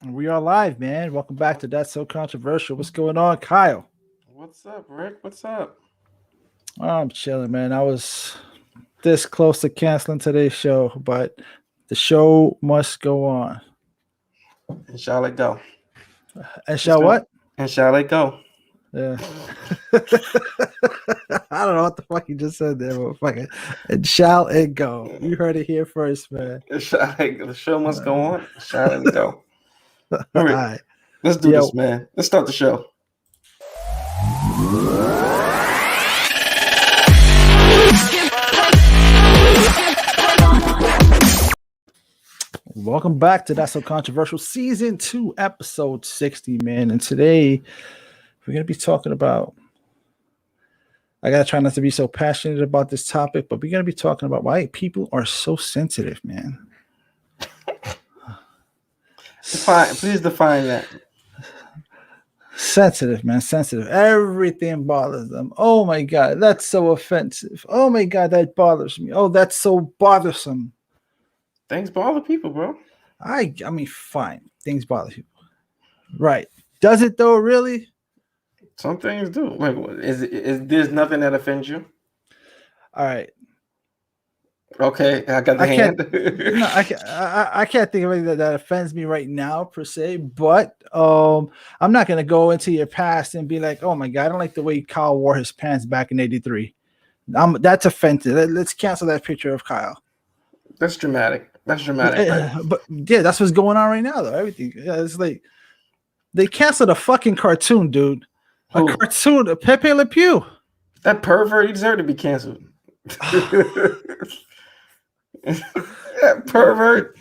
We are live, man. Welcome back to That's So Controversial. What's going on, Kyle? What's up, Rick? What's up? I'm chilling, man. I was this close to canceling today's show, but the show must go on. And shall it go? And It's shall going. what? And shall it go? Yeah. I don't know what the fuck you just said there, but fuck it. And shall it go? You heard it here first, man. The show must go on. Shall it go? All All right, right. let's do Yo, this, man. Let's start the show. welcome back to That's So Controversial Season 2, Episode 60, man. And today we're going to be talking about I gotta try not to be so passionate about this topic, but we're gonna be talking about why people are so sensitive, man. Please define that. Sensitive, man, sensitive. Everything bothers them. Oh my god, that's so offensive. Oh my god, that bothers me. Oh, that's so bothersome. Things bother people, bro. I mean, fine. Things bother you. Right. Does it though, really? Some things do. Like, is there's nothing that offends you? All right. Okay, I got the I can't hand. no, I can't think of anything that offends me right now per se, but I'm not gonna go into your past and be like, oh my god, I don't like the way Kyle wore his pants back in '83. That's offensive. Let's cancel that picture of Kyle. That's dramatic. That's dramatic, right? But yeah, that's what's going on right now, though. Everything, yeah, it's like they canceled a fucking cartoon, dude. A Who? cartoon, Pepe Le Pew. That pervert, he deserved to be canceled. That pervert.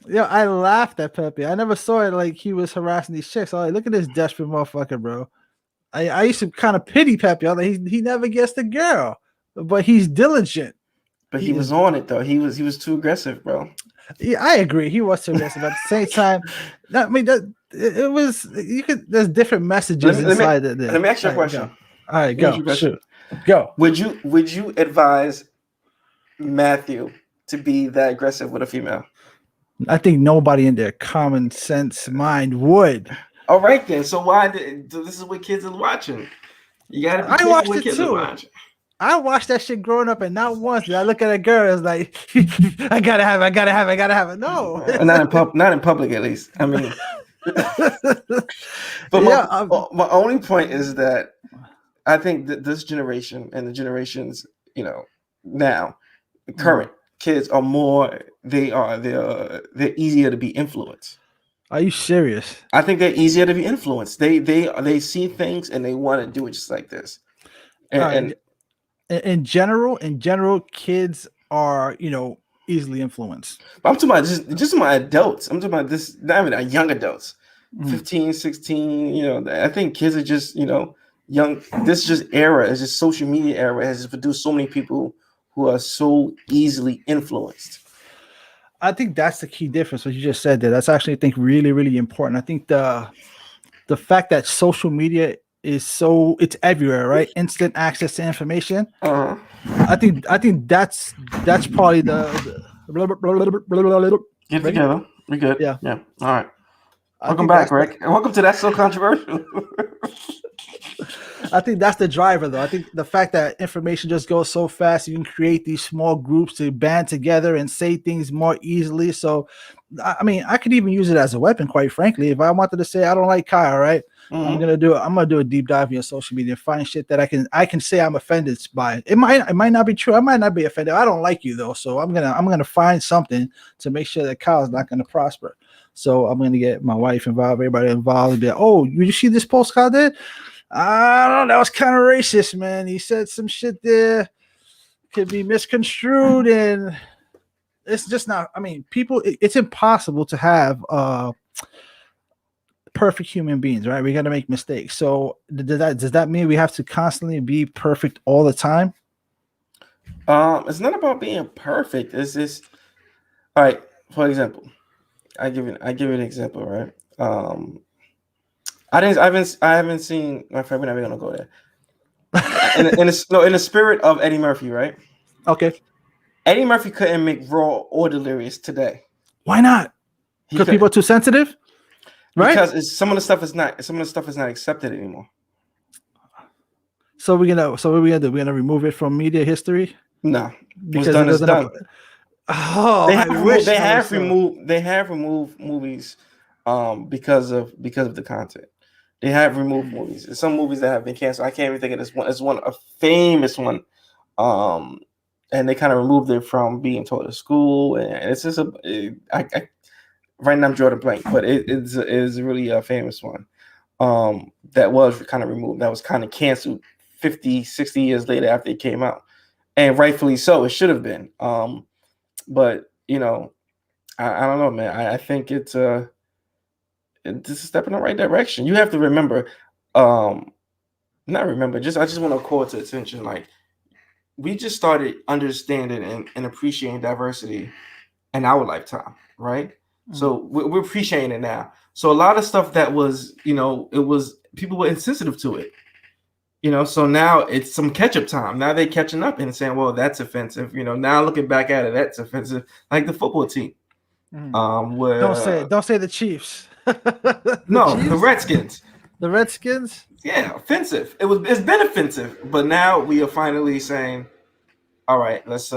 Yeah, I laughed at Pepe. I never saw it like he was harassing these chicks. I'm like, look at this desperate motherfucker, bro. I used to kind of pity Pepe. I'm like, he never gets the girl, but he's diligent. But he was on it though. He was too aggressive, bro. Yeah, I agree. He was too aggressive. At the same time, I mean, it was you could. There's different messages inside it. Let me ask you a question. All right, go. Shoot. Go. Would you advise Matthew to be that aggressive with a female? I think nobody in their common sense mind would. All right then. So this is what kids are watching. You gotta be I careful watched when it kids too. are watching. I watched that shit growing up, and not once did I look at a girl. It's like, I gotta have it. No, not in public, at least. I mean, but yeah, my only point is that I think that this generation and the generations, now, the current kids are more. They're easier to be influenced. Are you serious? I think they're easier to be influenced. They see things and they want to do it just like this. And in general, kids are easily influenced. I'm talking about just my adults. I'm talking about this, not even young adults, 15, 16. I think kids are just young. This just era is just social media era has produced so many people who are so easily influenced. I think that's the key difference. What you just said there. That's actually, I think, really, really important. I think the fact that social media is it's everywhere, right? Instant access to information. Uh-huh. I think that's probably the Get together. We good. Yeah. All right. Welcome back, Rick. And welcome to That's So Controversial. I think that's the driver, though. I think the fact that information just goes so fast, you can create these small groups to band together and say things more easily. So, I mean, I could even use it as a weapon, quite frankly. If I wanted to say I don't like Kyle, right? Mm-hmm. I'm gonna do a deep dive in your social media and find shit that I can say I'm offended by. It might not be true. I might not be offended. I don't like you though, so I'm gonna find something to make sure that Kyle's not gonna prosper. So I'm gonna get my wife involved, everybody involved, and be like, oh, you see this post Kyle did? I don't know. That was kind of racist, man. He said some shit there could be misconstrued, and it's just not. I mean, people. It's impossible to have perfect human beings, right? We got to make mistakes. So does that mean we have to constantly be perfect all the time? It's not about being perfect. It's just all right. For example, I give you an example, right? I haven't seen. My friend, we're not gonna go there. in the spirit of Eddie Murphy, right? Okay. Eddie Murphy couldn't make Raw or Delirious today. Why not? Because people are too sensitive. Right. because some of the stuff is not accepted anymore. So what we gonna do? We're gonna remove it from media history No, what's because it done is doesn't apply. done. Oh, I wish They that was have so. removed movies because of the content. They have removed movies. There's some movies that have been canceled. I can't even think of this one. It's a famous one. And they kind of removed it from being taught at school, and it's just right now I'm drawing a blank, but it is really a famous one. That was kind of removed. That was kind of canceled 50, 60 years later after it came out, and rightfully so. It should have been. But I don't know, man. I think it's a step in the right direction. You have to remember, not remember. I just want to call to attention, like we just started understanding and appreciating diversity in our lifetime, right? Mm-hmm. So we're appreciating it now. So a lot of stuff that was, people were insensitive to it. So now it's some catch-up time. Now they're catching up and saying, well, that's offensive. Now looking back at it, that's offensive. Like the football team. Where, don't say the Chiefs. The Redskins. The Redskins? Yeah, offensive. It's been offensive, but now we are finally saying, all right, let's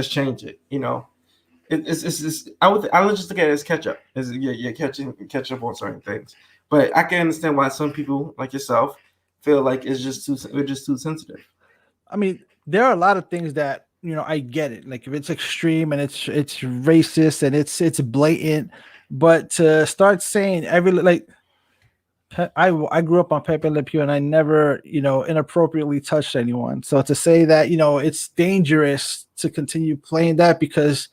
change it. It's I would just look at it as catch up. You're catch up on certain things. But I can understand why some people like yourself feel like we're just too sensitive. I mean, there are a lot of things that I get it. Like if it's extreme and it's racist and it's blatant, but to start saying I grew up on Pepe Le Pew and I never inappropriately touched anyone. So to say that it's dangerous to continue playing that because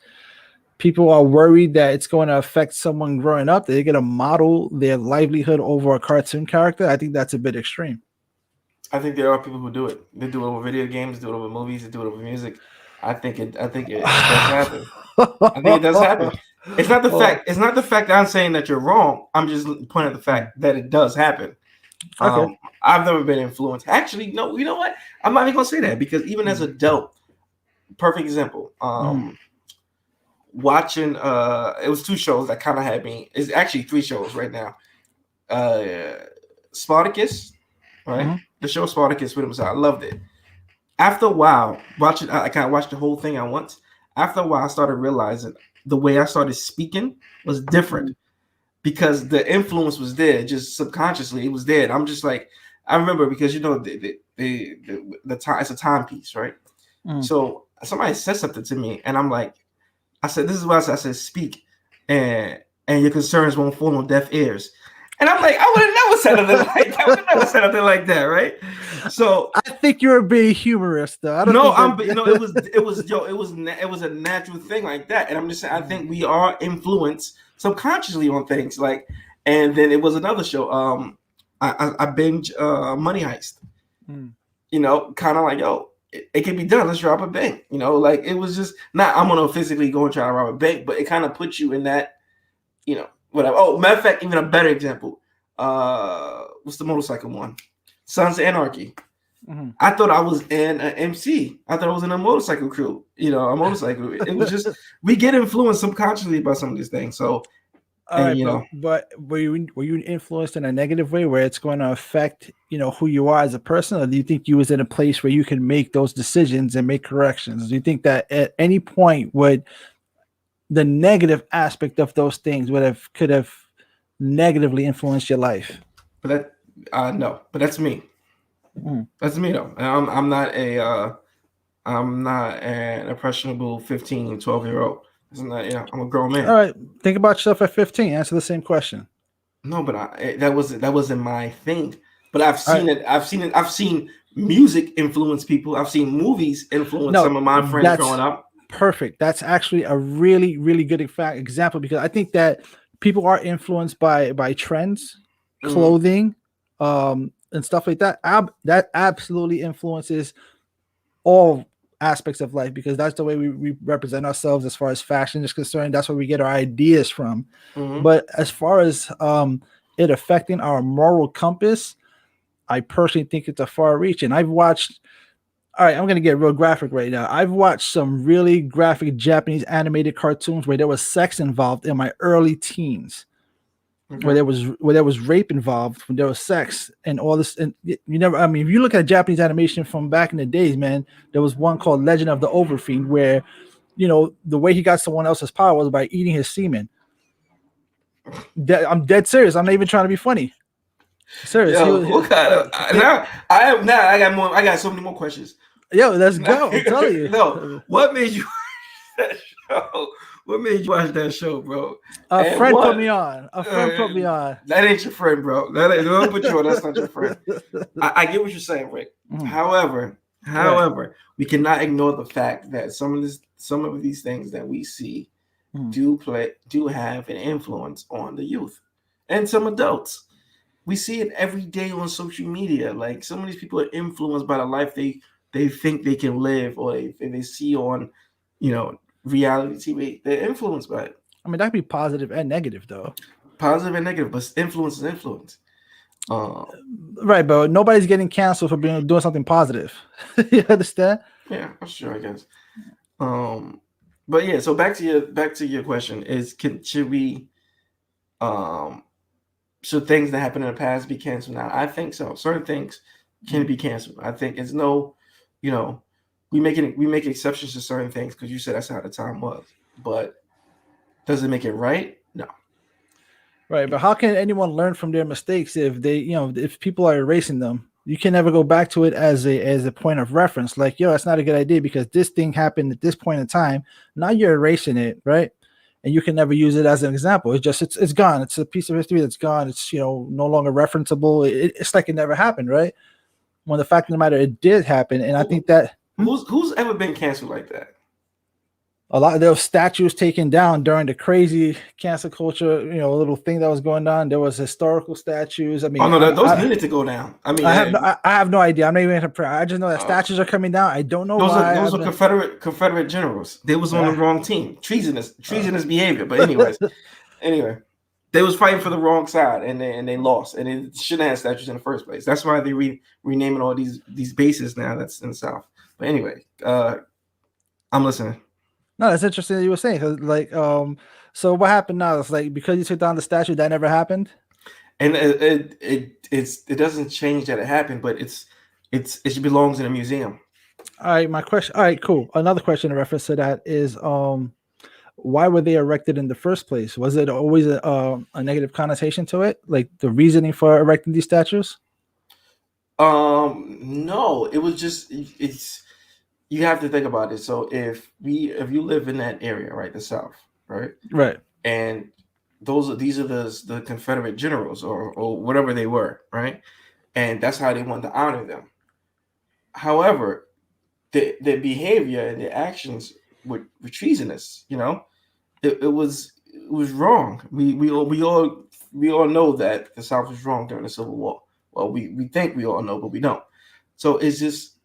people are worried that it's going to affect someone growing up, that they're going to model their livelihood over a cartoon character, I think that's a bit extreme. I think there are people who do it. They do it over video games, do it over movies, they do it over music. I think it does happen. I think it does happen. It's not the fact. It's not the fact that I'm saying that you're wrong. I'm just pointing at the fact that it does happen. Okay. I've never been influenced. Actually, no. You know what? I'm not even gonna say that because even as an adult, perfect example. Watching. It was 2 shows that kind of had me. It's actually 3 shows right now. Spartacus, right? Mm-hmm. The show Spartacus with him. I loved it. After a while, I kind of watched the whole thing at once. After a while, I started realizing the way I started speaking was different because the influence was there, just subconsciously it was there. And I'm just like, I remember because the time, it's a timepiece, right? So somebody said something to me, and I'm like, I said, this is what I said, speak, and your concerns won't fall on deaf ears. And I'm like, I would have never said anything like that. I would have never said anything like that, right? So I think you're being humorous, though. I don't it was a natural thing like that. And I'm just saying, I think we are influenced subconsciously on things like. And then it was another show. I binge Money Heist. Kind of like, it can be done. Let's rob a bank. Like it was just not. I'm gonna physically go and try to rob a bank, but it kind of puts you in that, whatever. Oh, matter of fact, even a better example. What's the motorcycle one? Sons of Anarchy. Mm-hmm. I thought I was in an MC. I thought I was in a motorcycle crew. A motorcycle. It was just we get influenced subconsciously by some of these things. So, but were you influenced in a negative way where it's going to affect who you are as a person, or do you think you was in a place where you can make those decisions and make corrections? Do you think that at any point would the negative aspect of those things could have negatively influenced your life? But no, but that's me. That's me though. I'm not an impressionable 15, 12-year-old. I'm a grown man. All right, think about yourself at 15. Answer the same question. No, but that wasn't my thing. But I've seen it. I've seen music influence people. I've seen movies influence some of my friends growing up. Perfect. That's actually a really, really good example because I think that people are influenced by trends, clothing, and stuff like that. That absolutely influences all aspects of life because that's the way we represent ourselves as far as fashion is concerned. That's where we get our ideas from. Mm-hmm. But as far as it affecting our moral compass, I personally think it's a far reach. And I've watched. All right, I'm going to get real graphic right now. I've watched some really graphic Japanese animated cartoons where there was sex involved in my early teens. where there was rape involved, when there was sex and all this. And you never, I mean, if you look at Japanese animation from back in the days, man, there was one called Legend of the Overfiend where, the way he got someone else's power was by eating his semen. I'm dead serious. I'm not even trying to be funny. Serious. Yo, what kind of I got so many more questions. Yo, let's go. I'm telling you. No, what made you watch that show? What made you watch that show, bro? A friend put me on. That ain't your friend, bro. Don't put you on. That's not your friend. I get what you're saying, Rick. However, we cannot ignore the fact that some of these things that we see do have an influence on the youth and some adults. We see it every day on social media. Like, some of these people are influenced by the life they think they can live, or they see on, reality TV. They're influenced by it. I mean, that could be positive and negative, though. Positive and negative, but influence is influence. Right, but nobody's getting canceled for doing something positive. You understand? Yeah, I'm sure, I guess. But yeah, so back to your question is, should things that happened in the past be canceled now? I think so. Certain things can be canceled. I think it's we make exceptions to certain things because you said that's how the time was. But does it make it right? No. Right, but how can anyone learn from their mistakes if they, if people are erasing them? You can never go back to it as a point of reference. Like, that's not a good idea because this thing happened at this point in time. Now you're erasing it, right? And you can never use it as an example. It's gone. It's a piece of history that's gone. It's no longer referenceable. It's like it never happened, right? When the fact of the matter, it did happen, and I think that who's ever been canceled like that? A lot of those statues taken down during the crazy cancel culture, little thing that was going on. There was historical statues. I mean, those needed to go down. I mean, I have no idea. I'm not even going to. I just know that statues are coming down. I don't know why. Those were Confederate generals. They was on the wrong team. Treasonous behavior. But anyway, they was fighting for the wrong side, and they lost, and they shouldn't have statues in the first place. That's why they renaming all these bases now. That's in the South. But anyway, I'm listening. No, that's interesting that you were saying, because so what happened now? It's like, because you took down the statue, that never happened. And it doesn't change that it happened, but it belongs in a museum. All right, my question. All right, cool. Another question in reference to that is, why were they erected in the first place? Was it always a negative connotation to it, like the reasoning for erecting these statues? No, it was just you have to think about it. So if you live in that area, right, the South, right, and these are the Confederate generals or whatever they were, right, and that's how they wanted to honor them. However, their behavior and their actions were treasonous. It was wrong. We all know that the South was wrong during the Civil War. Well, we think we all know, but we don't. So it's just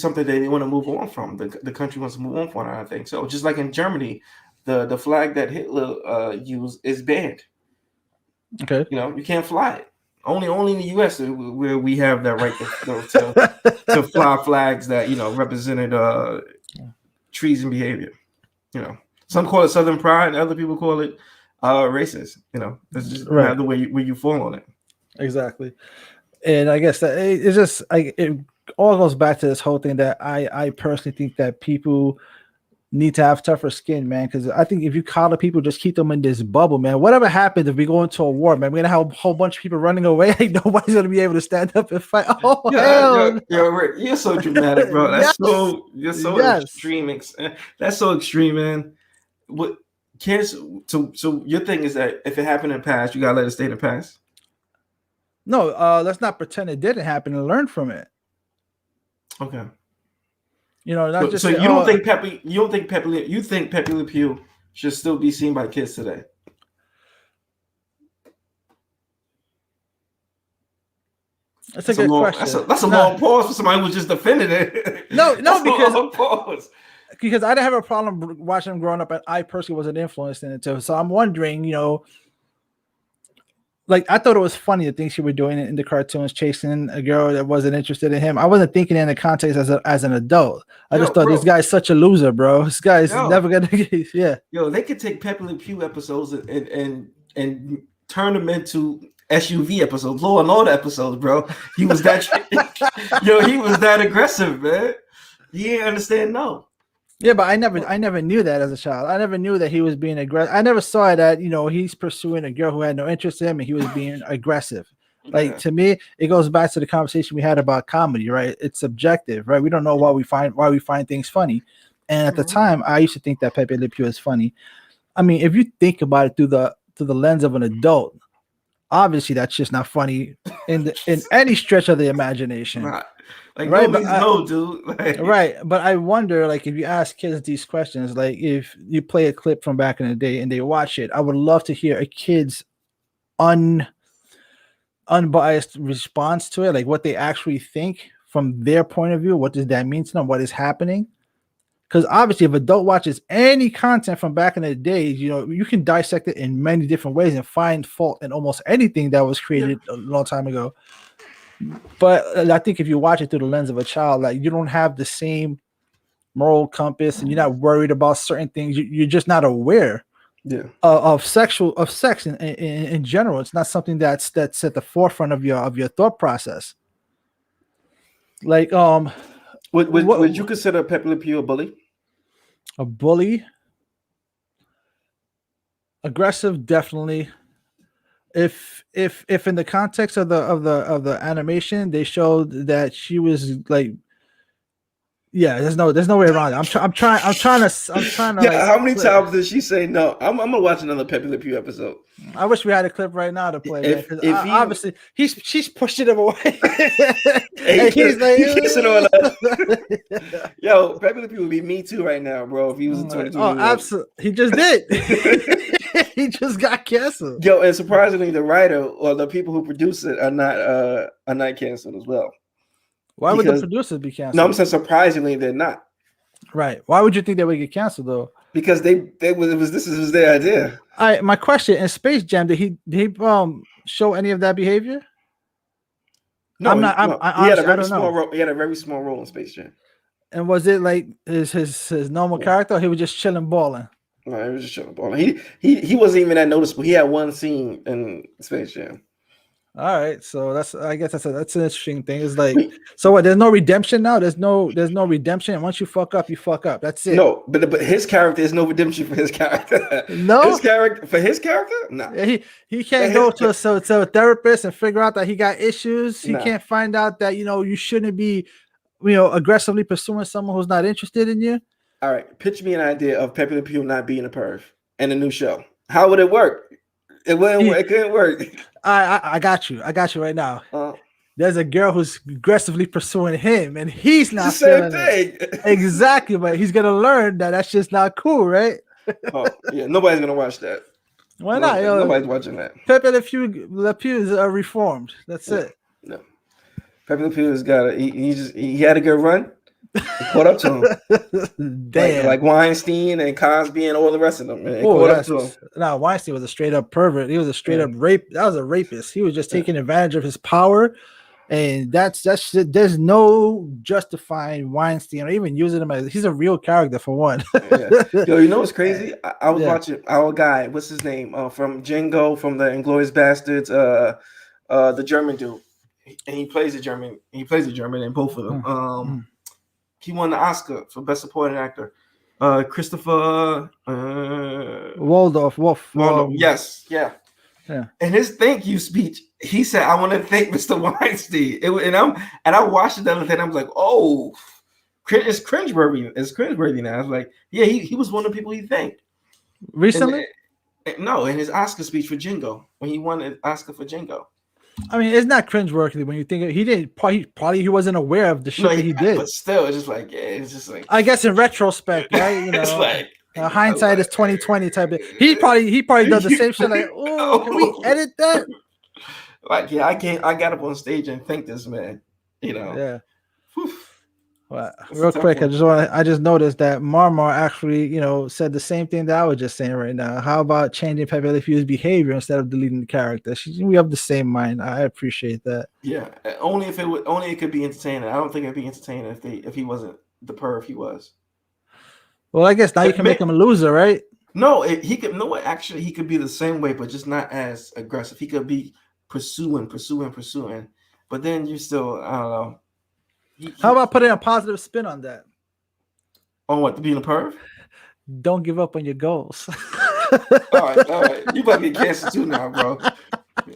something that they want to move on from. The country wants to move on from it, I think. So just like in Germany, the flag that Hitler used is banned. Okay. You can't fly it. Only in the U.S. where we have that right to fly flags that represented treason behavior. Some call it Southern pride, and other people call it racist. That's just the way you fall on it. Exactly. And I guess that it's just it all goes back to this whole thing that I personally think that people need to have tougher skin, man. Because I think if you coddle people, just keep them in this bubble, man. Whatever happens if we go into a war, man, we're gonna have a whole bunch of people running away. Nobody's gonna be able to stand up and fight. Oh, hell! Rick, you're so dramatic, bro. That's you're so extreme. That's so extreme, man. What kids? So your thing is that if it happened in the past, you gotta let it stay in the past. No, let's not pretend it didn't happen and learn from it. Okay. Not just. So you don't think Pepe Le Pew should still be seen by kids today? That's a good question. That's a long pause for somebody who just defended it. No, because I didn't have a problem watching them growing up, and I personally wasn't influenced in it too. So I'm wondering, like, I thought it was funny the things she were doing in the cartoons, chasing a girl that wasn't interested in him. I wasn't thinking in the context as an adult. I just thought, this guy's such a loser, bro. This guy's never gonna get. Yeah. They could take Pepe Le Pew episodes and turned him into SUV episodes, Law and Order episodes, bro. He was that he was that aggressive, man. He didn't understand no. Yeah, but I never knew that as a child. I never knew that he was being aggressive. I never saw that, he's pursuing a girl who had no interest in him and he was being aggressive. Like, to me, it goes back to the conversation we had about comedy, right? It's subjective, right? We don't know why we find things funny. And at the time, I used to think that Pepe Le Pew is funny. I mean, if you think about it through the lens of an adult, obviously that's just not funny in any stretch of the imagination. Like, right, no, dude. Like, right, but I wonder, like, if you ask kids these questions, like if you play a clip from back in the day and they watch it, I would love to hear a kid's unbiased response to it, like what they actually think from their point of view. What does that mean to them? What is happening? Because obviously, if adult watches any content from back in the days, you can dissect it in many different ways and find fault in almost anything that was created a long time ago. But I think if you watch it through the lens of a child, like, you don't have the same moral compass and you're not worried about certain things. You're just not aware of sex in general. It's not something that's at the forefront of your thought process. Like, would you consider Pepe Le Pew a bully? A bully? Aggressive, definitely. If in the context of the animation they showed that she was like, yeah, there's no way around it. I'm trying to. Yeah, like, how many times did she say no? I'm gonna watch another Pepe Le Pew episode. I wish we had a clip right now to play. Obviously she's pushing him away. And he's like, kissing on her. Yo, Pepe Le Pew would be me too right now, bro. If he was a 22. Oh, absolutely. He just did. He just got canceled. Yo, and surprisingly, the writer or the people who produce it are not canceled as well. Why would the producers be canceled? No, I'm saying surprisingly they're not. Right. Why would you think they would get canceled though? Because this was their idea. My question, in Space Jam, did he show any of that behavior? No, he had a very small role in Space Jam. And was it like his normal character, or he was just chilling balling? No, he was just chilling balling. He wasn't even that noticeable. He had one scene in Space Jam. All right, so I guess that's an interesting thing. It's like, so what? There's no redemption now. There's no redemption. And once you fuck up, you fuck up. That's it. No, but his character is no redemption for his character. No, his character, no. Yeah, he can't go to a therapist and figure out that he got issues. He can't find out that you shouldn't be, aggressively pursuing someone who's not interested in you. All right, pitch me an idea of Pepe Le Pew not being a perv in a new show. How would it work? It wouldn't work. It couldn't work. I got you right now. There's a girl who's aggressively pursuing him, and he's not feeling it. Exactly, but he's gonna learn that that's just not cool, right? Oh yeah, nobody's gonna watch that. Why not? Nobody's watching that. Pepe Le Pew is reformed. That's it. No, Pepe Le Pew has got he had a good run. Caught up to him. Damn. Like Weinstein and Cosby and all the rest of them. Man. Caught up to him. No, Weinstein was a straight up pervert. He was a straight up rape. That was a rapist. He was just taking advantage of his power. And that's there's no justifying Weinstein or even using him as, he's a real character for one. Yo, you know what's crazy? I was watching our guy, what's his name? From Django, from the Inglourious Bastards, the German dude. And he plays the German in both of them. He won the Oscar for Best Supporting Actor. Christopher Waldorf. Yes, yeah. In his thank you speech, he said, "I want to thank Mr. Weinstein." And I watched it the other day, and I was like, "Oh, it's cringeworthy. It's cringeworthy now." I was like, "Yeah, he was one of the people he thanked recently." In his Oscar speech for Django, when he won an Oscar for Django. I mean, it's not cringeworthy when you think he didn't. Probably he wasn't aware of the shit that he did. But still, it's just like, it's just like. I guess in retrospect, right? It's like hindsight is 20/20 type of. He probably does the same shit. Like, oh, can we edit that? Like, yeah, I got up on stage and thanked this man. Yeah. Whew. Well, real quick, I just noticed that Marmar actually, said the same thing that I was just saying right now. How about changing Pepe Le Pew's behavior instead of deleting the character? We have the same mind. I appreciate that. Yeah, only it could be entertaining. I don't think it'd be entertaining if he wasn't the perv he was. Well, I guess now you can make him a loser, right? No, he could. No, actually, he could be the same way, but just not as aggressive. He could be pursuing. But then you still, I don't know. How about putting a positive spin on that? On what, to being a perv? Don't give up on your goals. All right. You about to get canceled too now, bro.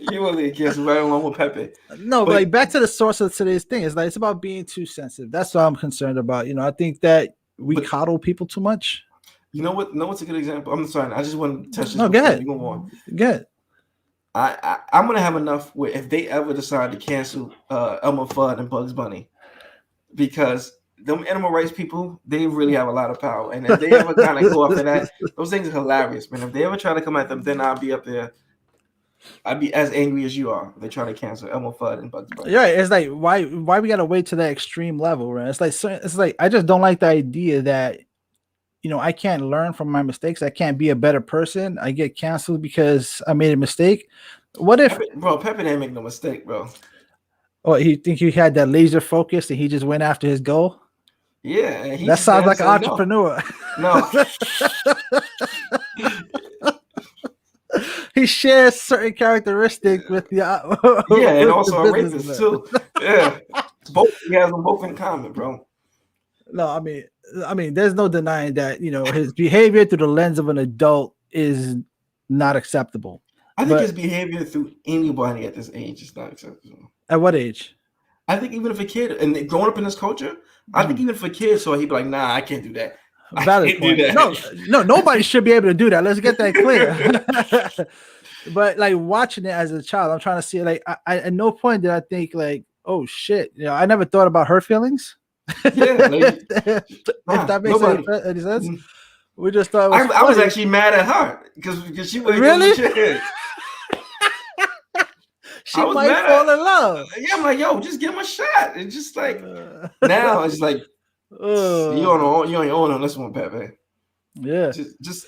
You want to get canceled right along with Pepe. No, but like back to the source of today's thing. It's like it's about being too sensitive. That's what I'm concerned about. I think that we coddle people too much. You know what? What's a good example? I'm sorry. I just want to touch this. No, go ahead. Go on. Go ahead. I'm gonna have enough where if they ever decide to cancel Elmer Fudd and Bugs Bunny, because them animal rights people, they really have a lot of power, and if they ever kind of go after that, those things are hilarious, man. If they ever try to come at them, then I'll be up there. I'd be as angry as you are. They try to cancel Elmer Fudd and Bugs Bunny. Yeah, it's like why we gotta wait to that extreme level, right? It's like I just don't like the idea that I can't learn from my mistakes. I can't be a better person. I get canceled because I made a mistake. What if, Pepe didn't make no mistake, bro? Oh, he think he had that laser focus and he just went after his goal? Yeah, that sounds like an entrepreneur. No. He shares certain characteristics with the and also a rapist too. Yeah, he has them both in common, bro. No, I mean, there's no denying that his behavior through the lens of an adult is not acceptable. I think his behavior through anybody at this age is not acceptable. At what age? I think even if a kid and growing up in this culture, I think even if a kid saw, he'd be like, "Nah, I can't do that." Valid point. Do that. No, nobody should be able to do that. Let's get that clear. But like watching it as a child, I'm trying to see like I at no point did I think like, oh shit, I never thought about her feelings. Yeah, if that makes any sense. We just thought I was actually mad at her because she was really. She might fall in love. Yeah, I'm like, yo, just give him a shot. It's just like now it's like you on your own on this one, Pepe. Yeah, just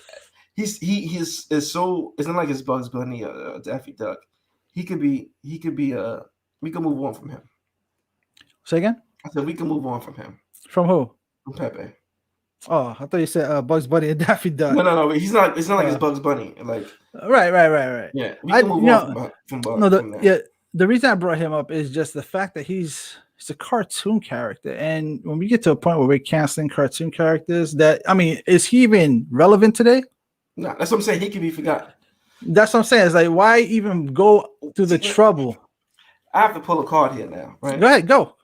he's so. It's not like it's Bugs Bunny or Daffy Duck. He could be. We can move on from him. Say again. I said we can move on from him. From who? From Pepe. Oh, I thought you said Bugs Bunny and Daffy Duck. No. He's not. It's not like it's Bugs Bunny. Like right. Yeah, we can move on from that. The reason I brought him up is just the fact that he's a cartoon character, and when we get to a point where we're canceling cartoon characters, is he even relevant today? No, that's what I'm saying. He can be forgotten. That's what I'm saying. It's like, why even go through the trouble? I have to pull a card here now, right? Go ahead, go.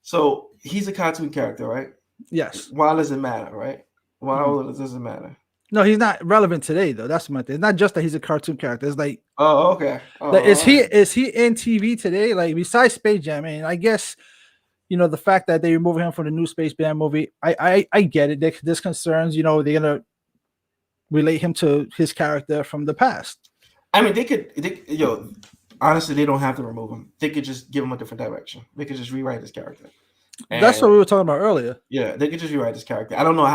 So he's a cartoon character, right? Yes. Why does it matter, right? Why does it matter? No, he's not relevant today, though. That's my thing. It's not just that he's a cartoon character. It's like, oh, okay. Is he in TV today? Like besides Space Jam, I guess the fact that they removed him from the new Space Jam movie, I get it. There's concerns. They're gonna relate him to his character from the past. I mean, honestly, they don't have to remove him. They could just give him a different direction. They could just rewrite his character. And that's what we were talking about earlier. Yeah, they could just rewrite his character. I don't know.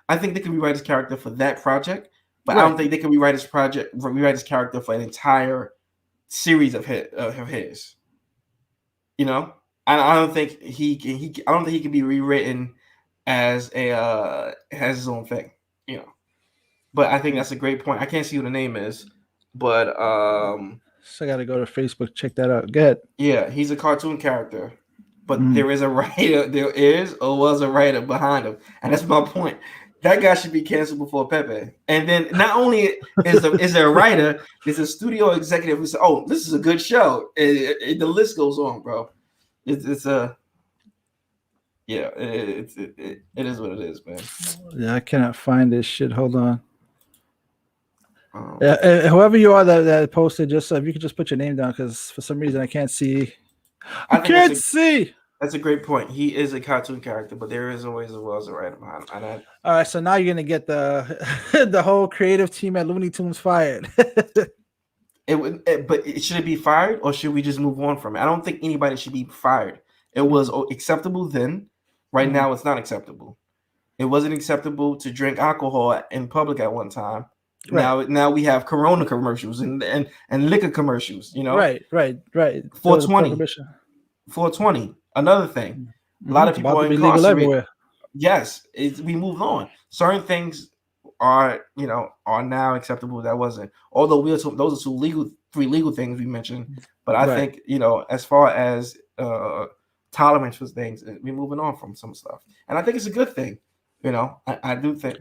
I think they can rewrite his character for that project, but right. I don't think they can rewrite his character for an entire series of his. I don't think he can be rewritten as his own thing. But I think that's a great point. I can't see who the name is, but so I got to go to Facebook, check that out. Go ahead. Yeah, he's a cartoon character, but there is a writer. There is or was a writer behind him, and that's my point. That guy should be canceled before Pepe. And then not only is there a writer, there's a studio executive who said, "Oh, this is a good show." The list goes on, bro. It is what it is, man. Yeah, I cannot find this shit. Hold on. Whoever you are that posted, just if you could just put your name down, because for some reason I can't see. I can't see. That's a great point. He is a cartoon character, but there is always a writer behind him. All right, so now you're gonna get the whole creative team at Looney Tunes fired. But should it be fired, or should we just move on from it? I don't think anybody should be fired. It was acceptable then. Right now, it's not acceptable. It wasn't acceptable to drink alcohol in public at one time. Right. Now we have Corona commercials and liquor commercials. Right. 420. Another thing. A lot of people are incarcerated. Yes, we moved on. Certain things are now acceptable that wasn't. Although those are three legal things we mentioned, but I think as far as tolerance for things, we're moving on from some stuff, and I think it's a good thing. I do think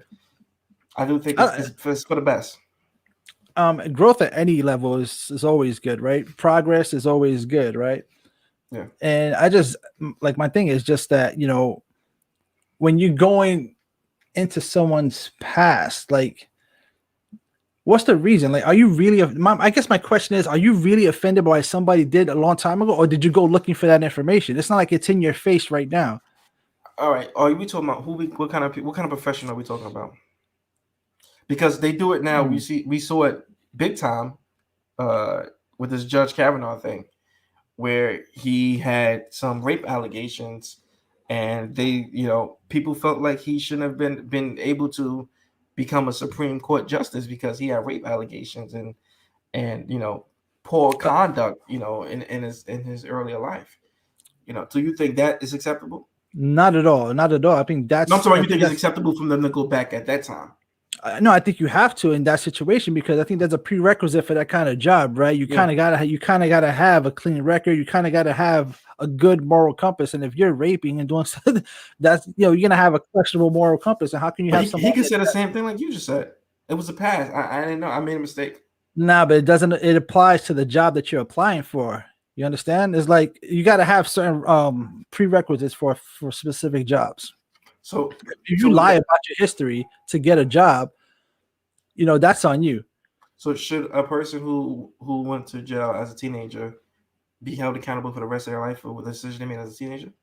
it's for the best. Growth at any level is always good, right? Progress is always good, right? Yeah. And I just like, my thing is just that, when you're going into someone's past, like, what's the reason? Like, are you really, I guess my question is, are you really offended by what somebody did a long time ago, or did you go looking for that information? It's not like it's in your face right now. All right. Are we talking about what kind of profession are we talking about? Because they do it now. We saw it big time with this Judge Kavanaugh thing, where he had some rape allegations, and people felt like he shouldn't have been able to become a Supreme Court justice because he had rape allegations and poor conduct in his earlier life. Do you think that is acceptable? Not at all. I think that's. I'm sorry. You think it's acceptable for them to go back at that time? No, I think you have to in that situation, because I think that's a prerequisite for that kind of job, right? You kind of gotta have a clean record. You kind of gotta have a good moral compass. And if you're raping and doing something, that's you're gonna have a questionable moral compass. And how can you have He could say the same thing like you just said. It was a pass. I didn't know. I made a mistake. Nah, but it doesn't. It applies to the job that you're applying for. You understand? It's like you got to have certain prerequisites for specific jobs. So if you lie about your history to get a job, that's on you. So should a person who went to jail as a teenager be held accountable for the rest of their life for the decision they made as a teenager?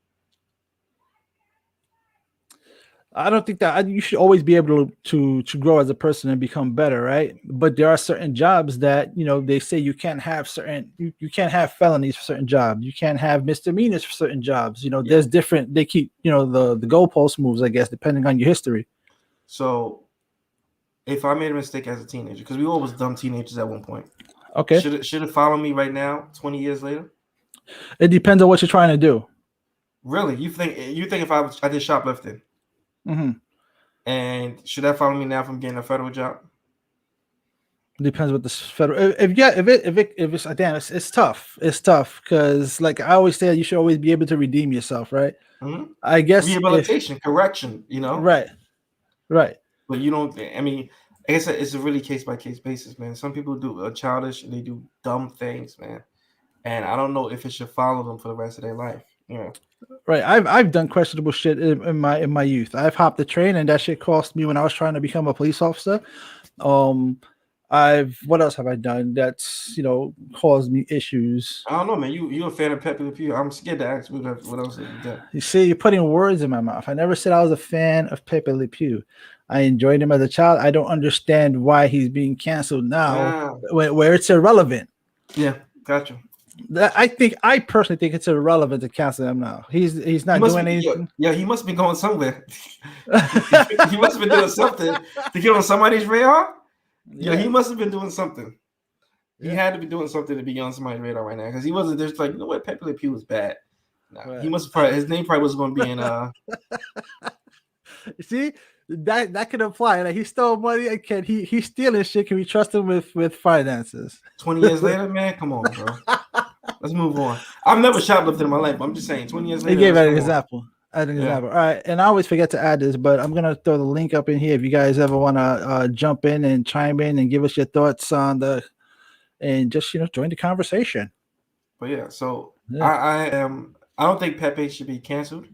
I don't think that you should always be able to grow as a person and become better, right? But there are certain jobs that they say you can't have you can't have felonies for certain jobs. You can't have misdemeanors for certain jobs. There's different. They keep the goalpost moves, I guess, depending on your history. So, if I made a mistake as a teenager, because we all was dumb teenagers at one point. Okay. Should it follow me right now, 20 years later? It depends on what you're trying to do. Really, you think if I did shoplifting? Mm-hmm. And should that follow me now from getting a federal job? Depends what the federal. If it's damn, it's tough. It's tough because, like I always say, you should always be able to redeem yourself, right? Mm-hmm. I guess rehabilitation, correction. Right. But you don't. I mean, I guess it's a really case by case basis, man. Some people do childish, they do dumb things, man, and I don't know if it should follow them for the rest of their life. Right. I've done questionable shit in my youth. I've hopped the train, and that shit cost me when I was trying to become a police officer. What else have I done that's caused me issues? I don't know, man. You a fan of Pepe Le Pew? I'm scared to ask what else have you done. You see, you're putting words in my mouth. I never said I was a fan of Pepe Le Pew. I enjoyed him as a child. I don't understand why he's being canceled now, where it's irrelevant. Yeah, gotcha. I personally think it's irrelevant to cancel him now. He's not doing anything. Yeah, he must be going somewhere. He must have been doing something to get on somebody's radar. Yeah, he must have been doing something. He had to be doing something to be on somebody's radar right now, because he wasn't just like, what, Pepe Le Pew was bad. Nah, he must have his name probably was going to be in. See, that could apply. Like, he stole money. He's stealing shit. Can we trust him with finances? 20 years later, man, come on, bro. Let's move on. I've never shoplifted in my life, but I'm just saying, 20 years later. He gave an example. All right, and I always forget to add this, but I'm gonna throw the link up in here if you guys ever want to jump in and chime in and give us your thoughts on and just join the conversation. But yeah, so I don't think Pepe should be canceled.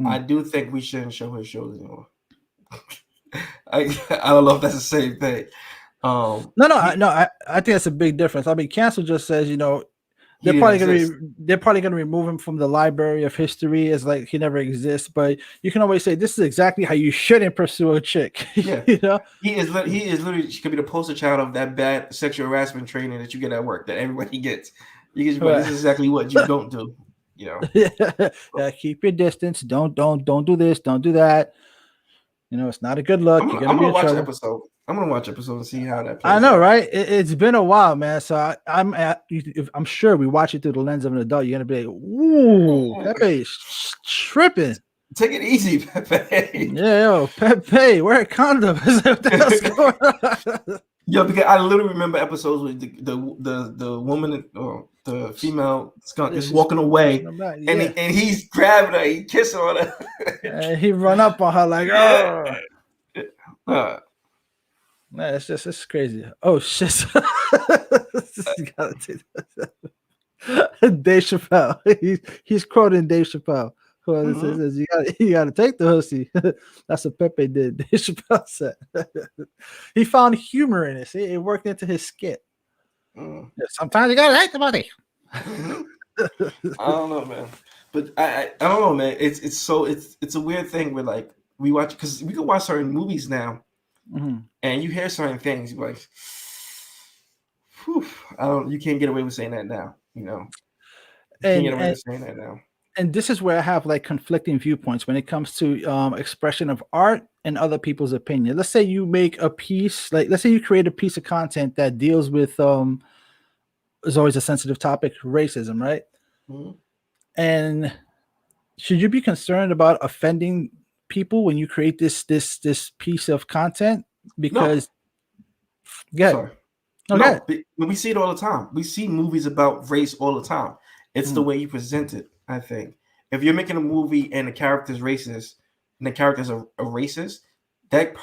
I do think we shouldn't show his shows anymore. I don't know if that's the same thing. I think that's a big difference. I mean, cancel just says they're probably gonna remove him from the library of history as like he never exists. But you can always say this is exactly how you shouldn't pursue a chick. Yeah, he is literally she could be the poster child of that bad sexual harassment training that you get at work that everybody gets. This is exactly what you don't do. Yeah, keep your distance. Don't do this. Don't do that. It's not a good look. I'm gonna watch an episode. I'm gonna watch episode and see how that plays. I know, right? It's been a while, man. So I'm sure we watch it through the lens of an adult. You're gonna be like, "Ooh, that is tripping." Take it easy, Pepe. Yeah, yo, Pepe, wear a condom. What the hell's going on? Yo, because I literally remember episodes with the woman or the female skunk Yeah, just she's walking away, pushing him back. and Yeah, and he's grabbing her, he kissing on her. and he run up on her like, Yeah. oh, man, it's crazy. Oh shit! You gotta take that. Dave Chappelle. He's quoting Dave Chappelle. Who says you gotta take the hussy. That's what Pepe did. Dave Chappelle said. He found humor in it. See, it worked into his skit. Yeah, sometimes you gotta take the money. I don't know, man. But I don't know, man. It's a weird thing where like we watch because we can watch certain movies now, and you hear certain things, you're like, whew, you can't get away with saying that now, you know. You can't get away with saying that now. And this is where I have like conflicting viewpoints when it comes to expression of art and other people's opinion. Let's say you make a piece, like let's say you create a piece of content that deals with is always a sensitive topic, racism, right? And should you be concerned about offending people when you create this piece of content? Because No, we see it all the time. We see movies about race all the time. It's the way you present it. I think if you're making a movie and the character's racist and the character's a racist, that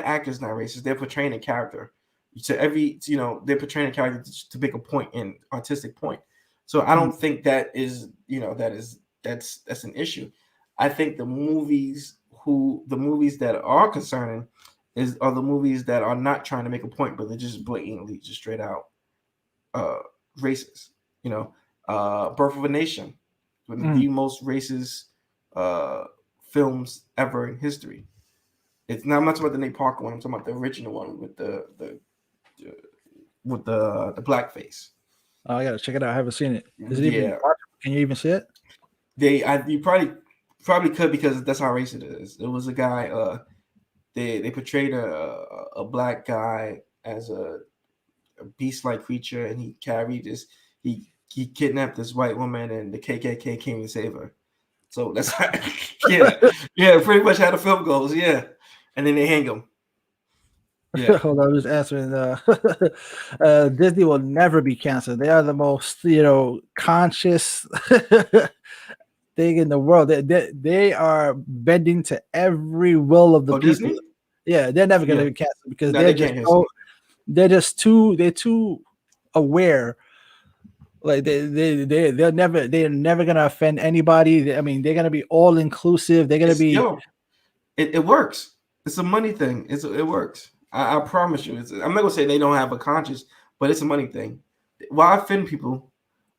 actor's not racist. They're portraying a character. So they're portraying a character to make a point, in artistic point. So I don't think that is, that's an issue. I think the movies that are concerning are the movies that are not trying to make a point, but they're just blatantly, just straight out racist. Birth of a Nation, one of the most racist films ever in history. I'm not talking about the Nate Parker one. I'm talking about the original one with the blackface. Oh, I gotta check it out. I haven't seen it. Is it even? Can you even see it? You probably could, because that's how racist it is. It was a guy. They portrayed a black guy as a beast-like creature, and he carried this. He kidnapped this white woman, and the KKK came to save her. So that's pretty much how the film goes. Yeah, and then they hang him. Yeah. Hold on, I'm just answering. Disney will never be canceled. They are the most, conscious thing in the world. They are bending to every will of the people. Disney? Yeah, they're never going to be canceled because they're too aware. Like they're never gonna offend anybody. I mean, they're gonna be all inclusive. They're gonna be. It works. It's a money thing. It works. I promise you. I'm not gonna say they don't have a conscience, but it's a money thing. Why offend people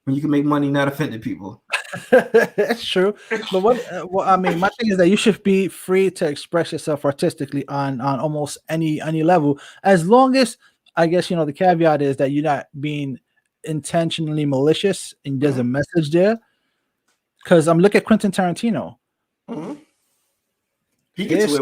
when you can make money not offending people? That's true. But I mean, my thing is that you should be free to express yourself artistically on almost any level, as long as, I guess, the caveat is that you're not being intentionally malicious and there's a message there. Because I'm looking at Quentin Tarantino. He gets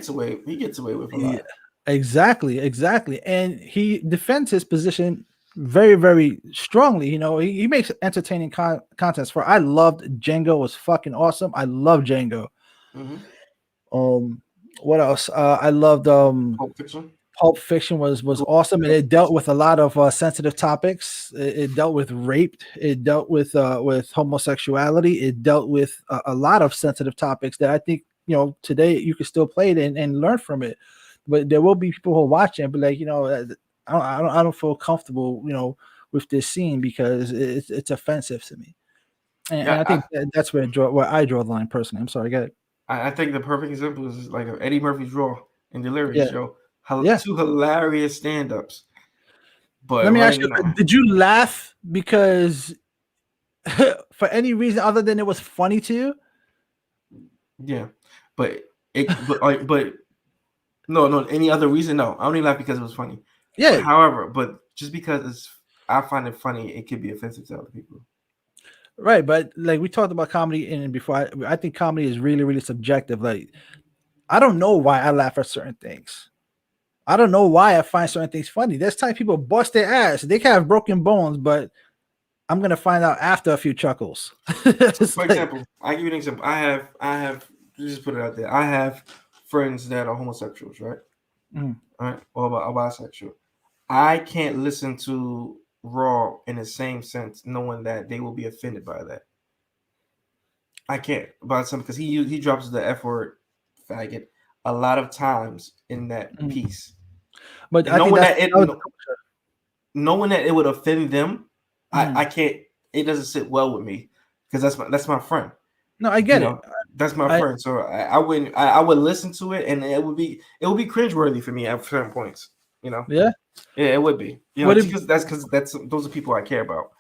away with a lot. Yeah, exactly, and he defends his position very, very strongly. He makes entertaining contents. I loved Django. It was fucking awesome. I love Django. What else? I loved Pulp Fiction. Pulp Fiction was awesome, and it dealt with a lot of sensitive topics. It dealt with rape. It dealt with homosexuality. It dealt with a lot of sensitive topics that I think today you can still play it and learn from it. But there will be people who watch it and be like, I don't feel comfortable, with this scene because it's offensive to me. And I think that's where I draw the line personally. I'm sorry, go ahead. I think the perfect example is like Eddie Murphy's Raw and Delirious show. Two hilarious stand-ups. But let me ask you, did you laugh because for any reason other than it was funny to you? Yeah, but no, any other reason? No, I only laugh because it was funny. Yeah. However, but just because I find it funny, it could be offensive to other people. Right, but like we talked about comedy and before, I think comedy is really, really subjective. Like, I don't know why I laugh at certain things. I don't know why I find certain things funny. There's times people bust their ass. They can have broken bones, but I'm gonna find out after a few chuckles. For example, I give you an example. I have just put it out there. I have friends that are homosexuals, right? Mm. All right, or bisexual. I can't listen to Raw in the same sense, knowing that they will be offended by that. I can't about something because he drops the F word, faggot, a lot of times in that Mm. piece, But and I think knowing that's that it that was, knowing that it would offend them, mm. I can't. It doesn't sit well with me because that's my friend. No, I You get it. know, that's my I friend. So I wouldn't. I would listen to it, and it would be cringeworthy for me at certain points. You know, yeah. yeah, it would be. You know, What if because that's those are people I care about.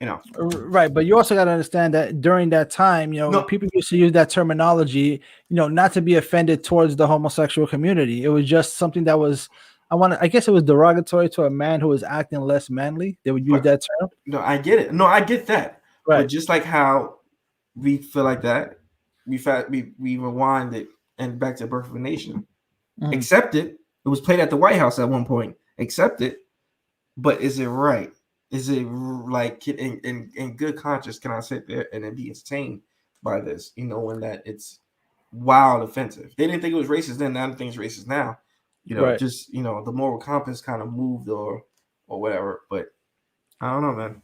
You know, right? But you also got to understand that during that time, no, people used to use that terminology, not to be offended towards the homosexual community. It was just something that was, I guess it was derogatory to a man who was acting less manly. They would use but that term. no, I get it. No, I get that. But Right. just like how we feel like that, we rewind it and back to Birth of a Nation. Mhm. Accept it. It was played at the White House at one point. Accept it. But is it right? Is it like in good conscience can I sit there and then be entertained by this? Knowing that it's wild offensive. They didn't think it was racist then. Now they think it's racist now. Right. Just the moral compass kind of moved or whatever. But I don't know, man.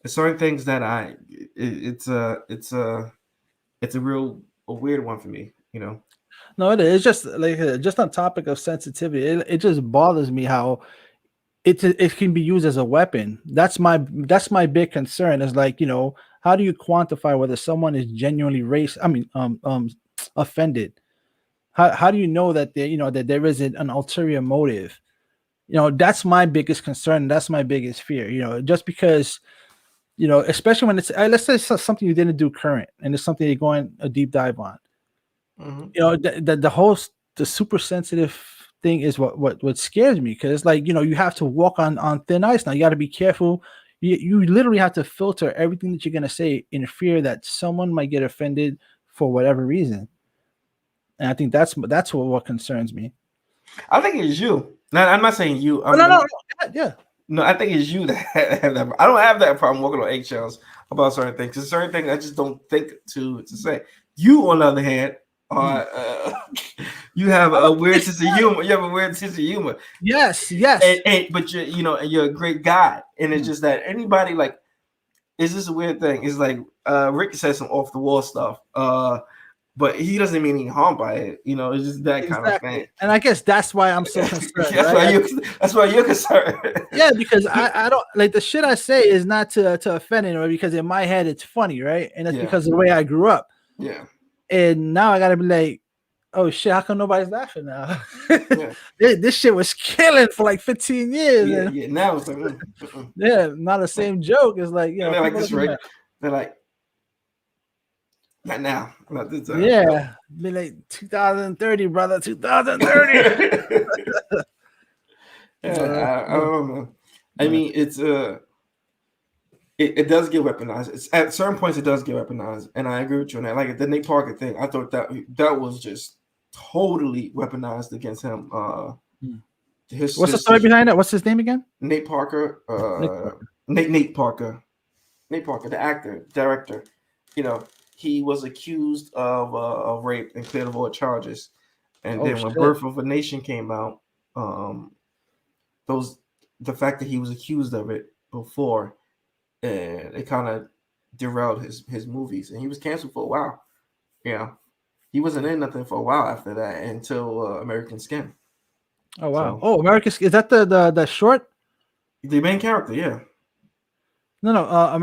There's certain things that it's a real a weird one for me. No, it is. It's just like just on topic of sensitivity. It just bothers me how it can be used as a weapon. That's my big concern. Is like how do you quantify whether someone is genuinely offended? How do you know that that there isn't an ulterior motive? That's my biggest concern. That's my biggest fear. Just because especially when it's let's say it's something you didn't do current and it's something you're going a deep dive on. Mm-hmm. The whole the super sensitive thing is what scares me, because it's like you have to walk on thin ice now. You got to be careful. You literally have to filter everything that you're going to say in fear that someone might get offended for whatever reason. And I think that's what concerns me. I think it's you. No, I'm not saying you. Oh, no, yeah. No, I think it's you that have that. I don't have that problem walking on eggshells about certain things. Because certain things I just don't think to say. You, on the other hand, are you have a weird sense of humor. You have a weird sense of humor. Yes. But you're a great guy, and it's just that anybody like. It's just a weird thing. It's like Rick says some off the wall stuff. But he doesn't mean any harm by it. It's just that kind of thing. And I guess that's why I'm so concerned. That's why you're concerned. Yeah, because I don't like the shit I say is not to offend anyone, because in my head it's funny, right? And that's because of the way I grew up. Yeah. And now I gotta be like, oh shit, how come nobody's laughing now? This shit was killing for like 15 years. Yeah. Now it's like, yeah, not the same joke. It's like, they're like this, right? They're like, not now, not this time. Yeah, be like 2030, brother, 2030. I don't know. I mean, it's it does get weaponized. It's at certain points it does get weaponized, and I agree with you on that. Like the Nate Parker thing, I thought that was just totally weaponized against him. What's the story behind that? What's his name again? Nate Parker. Nate Parker. Nate Parker, the actor, director. He was accused of rape and cleared of all charges. And then when Birth of a Nation came out, the fact that he was accused of it before, and it kind of derailed his movies, and he was canceled for a while. He wasn't in nothing for a while after that until American Skin. Oh wow! American Skin, is that the short? The main character, yeah. No. I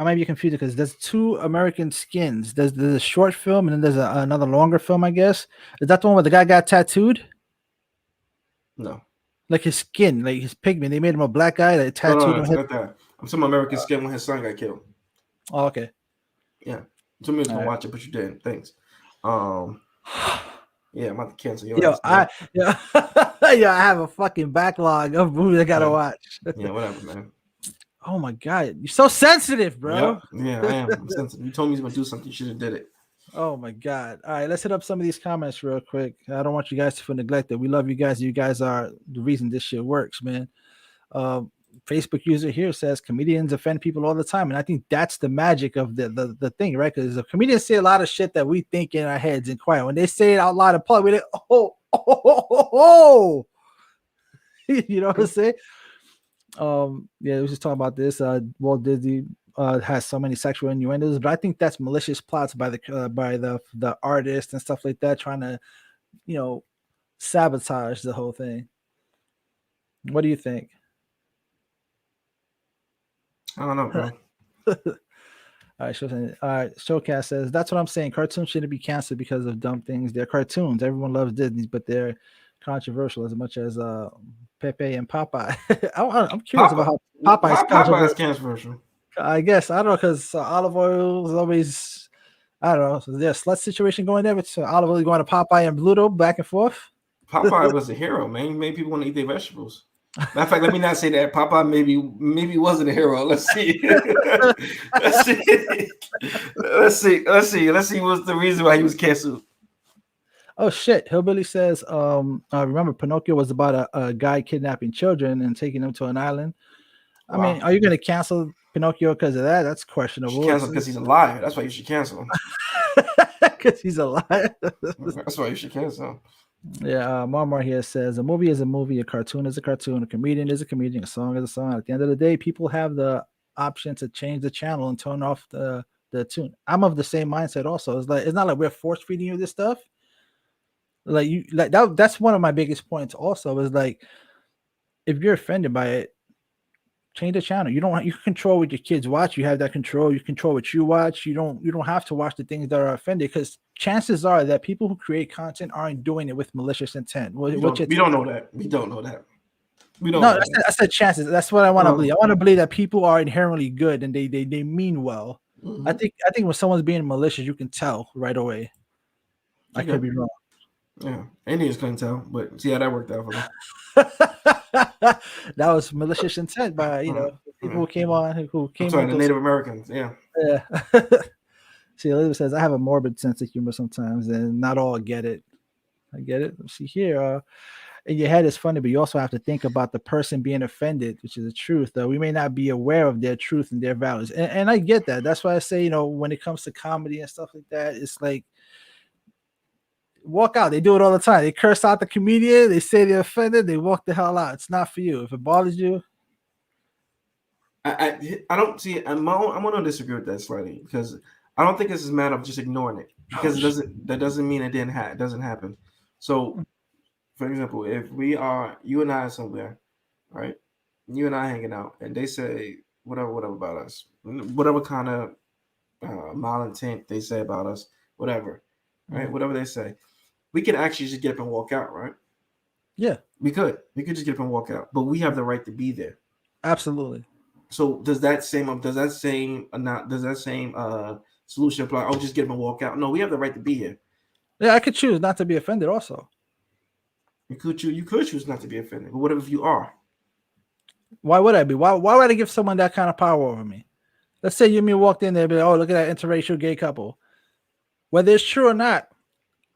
might be confused because there's two American Skins. There's a short film and then there's another longer film, I guess. Is that the one where the guy got tattooed? No. Like his skin, like his pigment. They made him a black guy that tattooed him. Not that. I'm talking American Skin when his son got killed. Oh, okay. Yeah. Some people watch it, but you didn't. Thanks. Yeah, I'm about to cancel your I have a fucking backlog of movies I gotta watch. Yeah, whatever, man. Oh my god, you're so sensitive, bro. Yeah, I am. I'm sensitive. You told me you was gonna do something, you should have did it. Oh my god. All right, let's hit up some of these comments real quick. I don't want you guys to feel neglected. We love you guys. You guys are the reason this shit works, man. Facebook user here says comedians offend people all the time, and I think that's the magic of the thing, right? Because the comedians say a lot of shit that we think in our heads and quiet. When they say it out loud in public, we like, oh. You know what I'm saying? Yeah, we was just talking about this. Walt Disney has so many sexual innuendos, but I think that's malicious plots by the artist and stuff like that, trying to, sabotage the whole thing. What do you think? I don't know, bro. All right, Showcast says that's what I'm saying. Cartoons shouldn't be canceled because of dumb things. They're cartoons. Everyone loves Disney, but they're controversial as much as Pepe and Popeye. I'm curious about how Popeye's controversial. I guess I don't know, because olive oil is always, I don't know. So there's a slut situation going there, but olive oil going to Popeye and Bluto back and forth. Popeye was a hero, man. He made people want to eat their vegetables. Matter of fact, let me not say that. Popeye maybe wasn't a hero. Let's see. Let's see what's the reason why he was canceled. Oh shit! Hillbilly says, remember Pinocchio was about a guy kidnapping children and taking them to an island. I mean, are you going to cancel Pinocchio because of that? That's questionable. Cancel because he's a liar. That's why you should cancel him. Because he's a liar. That's why you should cancel him. Yeah, Marmar here says a movie is a movie, a cartoon is a cartoon, a comedian is a comedian, a song is a song. At the end of the day, people have the option to change the channel and turn off the tune. I'm of the same mindset also. It's not like we're force feeding you this stuff. That's one of my biggest points also, is like, if you're offended by it, change the channel. You can control what your kids watch. You have that control. You control what you watch. You don't have to watch the things that are offended, because chances are that people who create content aren't doing it with malicious intent. We don't know that. We don't know that. I said chances. That's what I want to believe. I want to believe that people are inherently good and they mean well. Mm-hmm. I think when someone's being malicious, you can tell right away. I could be wrong. Yeah, Indians couldn't tell, but see how that worked out for them. That was malicious intent by people who came on the Native Americans. Yeah. See, Elizabeth says I have a morbid sense of humor sometimes, and not all get it. I get it. See here, in your head is funny, but you also have to think about the person being offended, which is the truth. Though we may not be aware of their truth and their values, and I get that. That's why I say, when it comes to comedy and stuff like that, it's like, walk out. They do it all the time. They curse out the comedian. They say they're offended. They walk the hell out. It's not for you. If it bothers you, I don't see. I'm going to disagree with that slightly, because I don't think this is a matter of just ignoring it, because that doesn't mean it doesn't happen. So, for example, if you and I are somewhere, right? You and I hanging out, and they say whatever about us, whatever kind of malintent they say about us, whatever, right? Whatever they say. We can actually just get up and walk out, right? Yeah, we could just get up and walk out, but we have the right to be there. Absolutely. So does that same solution apply? I'll just get up and walk out. No, we have the right to be here. Yeah, I could choose not to be offended. Also, you could choose not to be offended. But what if you are? Why would I be? Why would I give someone that kind of power over me? Let's say you and me walked in there and be like, oh, look at that interracial gay couple. Whether it's true or not,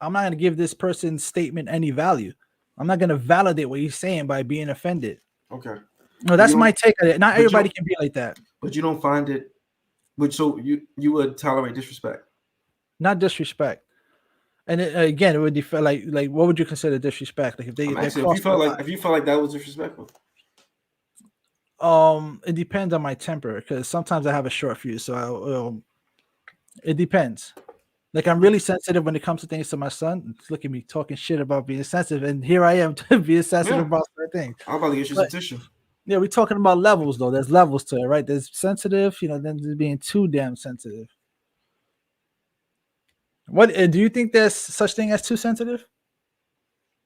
I'm not going to give this person's statement any value. I'm not going to validate what he's saying by being offended. Okay. No, that's my take on it. Not everybody can be like that. But you don't find it. But so you would tolerate disrespect? Not disrespect. And again, it would be like what would you consider disrespect? Like if you felt like that was disrespectful. It depends on my temper, because sometimes I have a short fuse. So it depends. Like, I'm really sensitive when it comes to things to my son. Look at me talking shit about being sensitive, and here I am being sensitive about certain things. I'm about to get you some tissue. Yeah, we're talking about levels, though. There's levels to it, right? There's sensitive, then there's being too damn sensitive. What do you think there's such thing as too sensitive?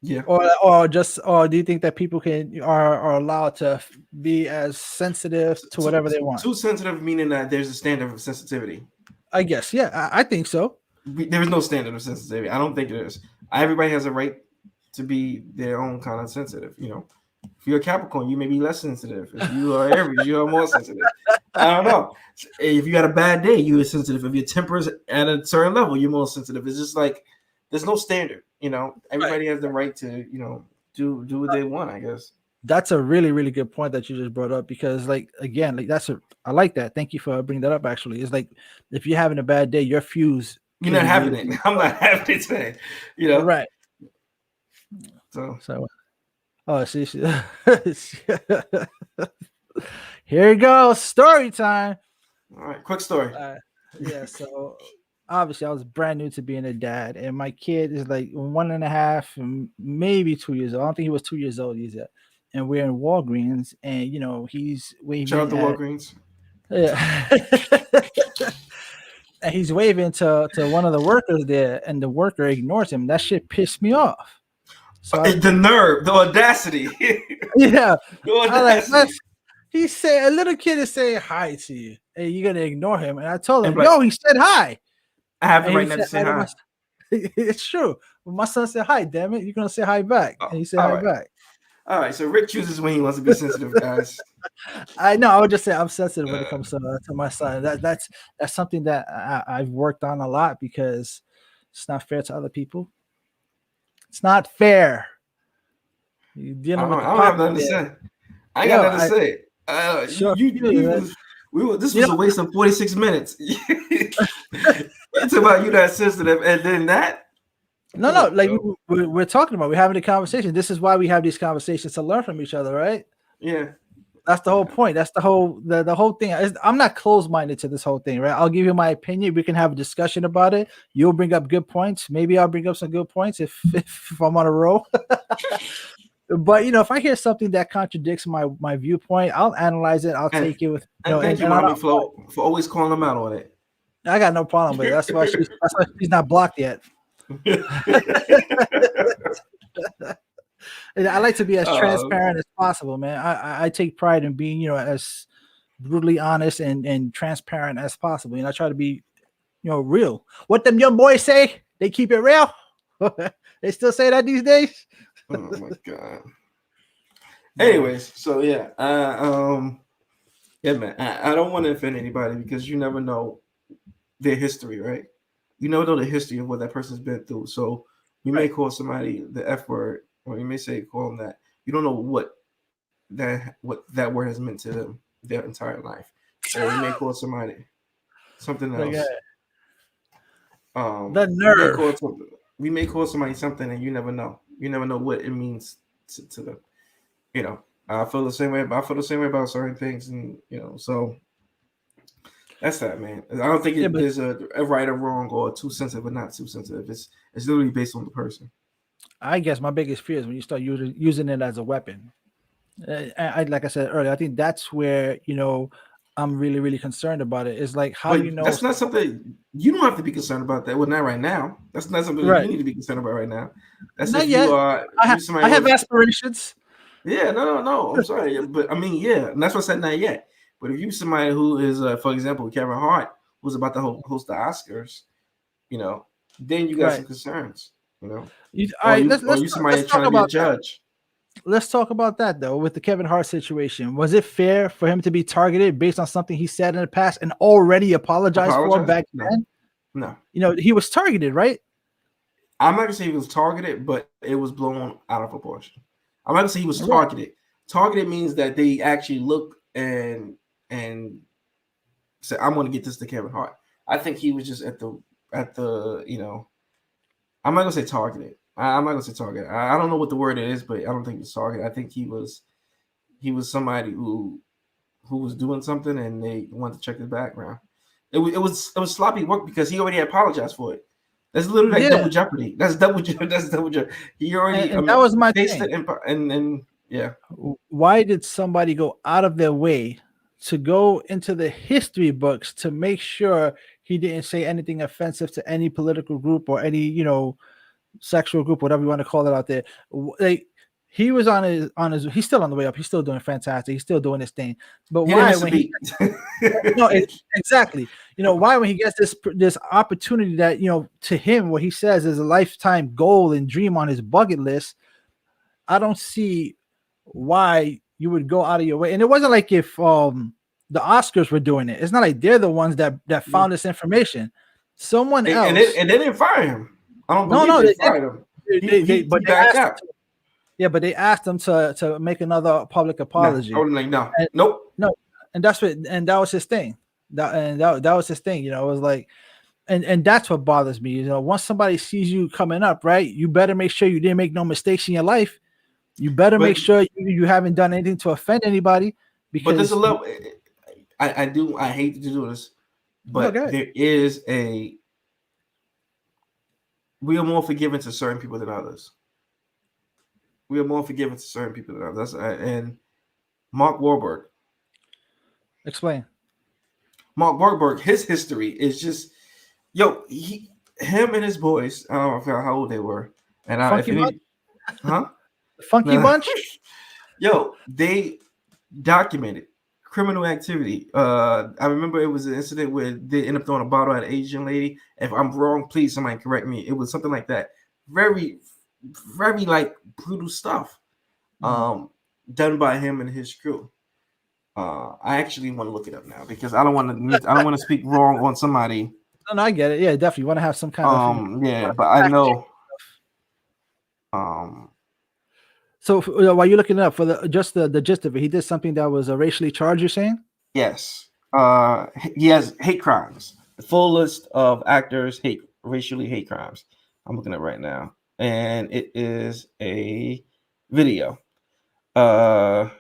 Yeah. Or do you think that people are allowed to be as sensitive to whatever they want? Too sensitive meaning that there's a standard of sensitivity. I guess, yeah, I think so. There is no standard of sensitivity. I don't think there is. Everybody has a right to be their own kind of sensitive. If you're a Capricorn, you may be less sensitive. If you are Aries, you are more sensitive. I don't know. If you got a bad day, you're sensitive. If your temper is at a certain level, you're more sensitive. It's just like there's no standard. Everybody has the right to do what they want, I guess. That's a really, really good point that you just brought up because, like, again, like I like that. Thank you for bringing that up. Actually, it's like if you're having a bad day, your fuse You're can not be having really it. I'm not having it today. You know. right. So See, here you go, story time. all right, quick story. Yeah, so obviously I was brand new to being a dad, and my kid is like 1.5, maybe 2 years old. I don't think he was 2 years old yet. And we're in Walgreens, and he's waving Shout out to Walgreens. Yeah. And he's waving to one of the workers there, and the worker ignores him. That shit pissed me off. So the nerve, the audacity. Yeah. The audacity. He said a little kid is saying hi to you, and you're gonna ignore him. And I told him, "Yo, he said hi." I have the right now to say hi. It's true. Well, my son said hi. Damn it, you're gonna say hi back. And he said hi back. All right. So Rick chooses when he wants to be sensitive, guys. I know. I would just say I'm sensitive when it comes to my son. That's something that I've worked on a lot because it's not fair to other people. It's not fair. You're dealing with the I don't have nothing to say. I ain't got nothing to say. This was a waste of 46 minutes. It's about you that sensitive, and then that. No. Like we're talking about, we're having a conversation. This is why we have these conversations, to learn from each other, right? Yeah. That's the whole point. That's the whole thing. I'm not closed-minded to this whole thing, right? I'll give you my opinion. We can have a discussion about it. You'll bring up good points. Maybe I'll bring up some good points if I'm on a roll. But if I hear something that contradicts my viewpoint, I'll analyze it. I'll take it with. Thank you, Mommy Flo, for always calling them out on it. I got no problem with it. That's why she's not blocked yet. I like to be as transparent as possible, man. I take pride in being, as brutally honest and transparent as possible. And I try to be, real. What them young boys say? They keep it real. They still say that these days. Oh my god. Anyways, so yeah, yeah, man. I don't want to offend anybody because you never know their history, right? You never know the history of what that person's been through. So you may call somebody the F word, or you may call them that. You don't know what that word has meant to them their entire life, or you may call somebody something else. The nerve. We may call somebody something, and you never know. You never know what it means to them. I feel the same way. I feel the same way about certain things, and so that's that, man. I don't think there's a right or wrong or too sensitive or not too sensitive. It's literally based on the person. I guess my biggest fear is when you start using it as a weapon. Like I said earlier, I think that's where I'm really, really concerned about it. It's like, how do you know? That's not something you don't have to be concerned about. That. Well, not right now. That's not something you need to be concerned about right now. That's not yet. I have aspirations. Yeah, no. I'm sorry, but I mean, yeah, and that's what I said not yet. But if you somebody who is, for example, Kevin Hart, who's about to host the Oscars, then you got some concerns. Let's somebody trying to be a judge. Let's talk about that though. With the Kevin Hart situation, was it fair for him to be targeted based on something he said in the past and already apologized for back then? No. He was targeted, right? I'm not gonna say he was targeted, but it was blown out of proportion. I'm not gonna say he was targeted. Targeted means that they actually look and say, "I'm gonna get this to Kevin Hart." I think he was just at the I'm not gonna say targeted. I'm not gonna say target. I don't know what the word is, but I don't think it's target. I think he was somebody who was doing something and they wanted to check his background. It was sloppy work because he already apologized for it. That's literally like double jeopardy. That's double jeopardy. He already that was my thing. And yeah. Why did somebody go out of their way to go into the history books to make sure he didn't say anything offensive to any political group or any sexual group, whatever you want to call it out there? Like, he was on his he's still on the way up. He's still doing fantastic. He's still doing his thing. But why when he exactly, why when he gets this opportunity that, to him, what he says is a lifetime goal and dream on his bucket list, I don't see why you would go out of your way. And it wasn't like if the Oscars were doing it. It's not like they're the ones that found this information. Someone else. And they didn't fire him. I don't believe they fired him. But they backed out. Yeah, but they asked him to make another public Nah, I apology. would like, no, And nope. no, and that was his thing. That was his thing. You know, it was like, and that's what bothers me. You know, once somebody sees you coming up, right, you better make sure you didn't make no mistakes in your life. You better But make sure you haven't done anything to offend anybody, there's a because level. I hate to do this, no, but guys. there is a we are more forgiving to certain people than others. We are more forgiving to certain people than others. And Mark Wahlberg, Explain. Mark Wahlberg, his history is just him and his boys. I don't know how old they were, and if Funky Bunch? any, huh? Funky No. Bunch? They documented criminal activity. I remember it was an incident where they ended up throwing a bottle at an Asian lady. If I'm wrong, please somebody correct me. It was something like that. Very, very like brutal stuff. Done by him and his crew. I actually want to look it up now because I don't want to speak wrong on somebody. No, I get it. Yeah, definitely want to have some kind of Yeah, but I know. So while you're looking it up for the gist of it, he did something that was racially charged. You're saying? Yes. He has hate crimes. The full list of actors racially hate crimes. I'm looking at right now, and it is a video. All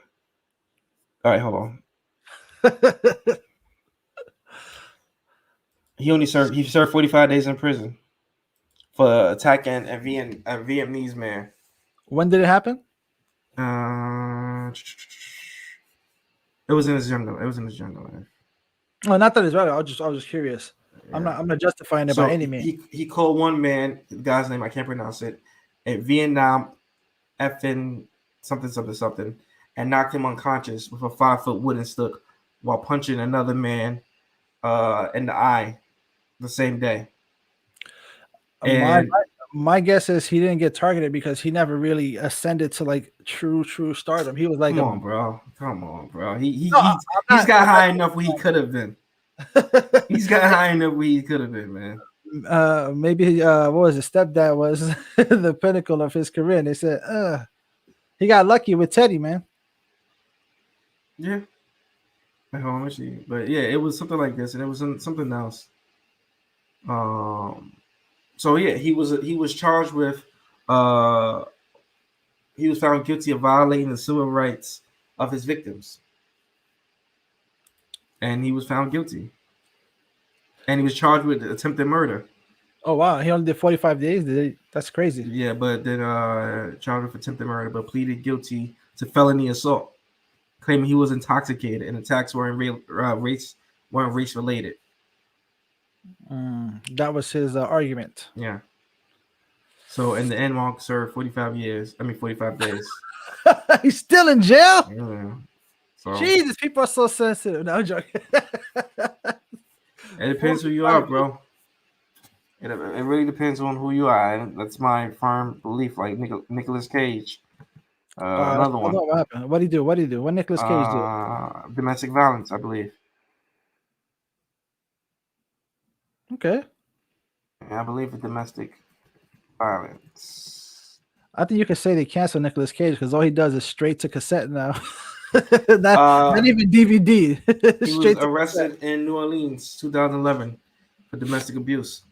right, hold on. He served 45 days in prison for attacking a Vietnamese man. When did it happen? It was in his journal. It was in his journal. Oh, not that it's right. I was just curious. Yeah. I'm not justifying it by any means. He called one man, the guy's name I can't pronounce it, in Vietnam, effing something, and knocked him unconscious with a 5-foot wooden stick while punching another man in the eye the same day. And my guess is he didn't get targeted because he never really ascended to like true stardom. He was like, come on, bro. He's got high enough where he could have been. He's got high enough where he could have been, man. Maybe what was it? Stepdad was the pinnacle of his career, and they said, he got lucky with Teddy, man. Yeah. But yeah, it was something like this, and it was something else. So yeah, he was charged with he was found guilty of violating the civil rights of his victims. And he was found guilty. And he was charged with attempted murder. Oh wow, he only did 45 days. That's crazy. Yeah, but then charged with attempted murder, but pleaded guilty to felony assault, claiming he was intoxicated and attacks weren't race related. That was his argument. Yeah. So in the end, Mark served 45 days. He's still in jail? Yeah. So, Jesus, people are so sensitive. No, I'm joking. It depends who you are, bro. It really depends on who you are. And that's my firm belief. Like Nicolas Cage. Another one. What happened? What did he do? What Nicolas Cage do? Domestic violence, I believe. Okay. Yeah, I believe it's domestic violence. I think you could say they canceled Nicolas Cage because all he does is straight to cassette now. not even DVD. He was arrested in New Orleans, 2011, for domestic abuse.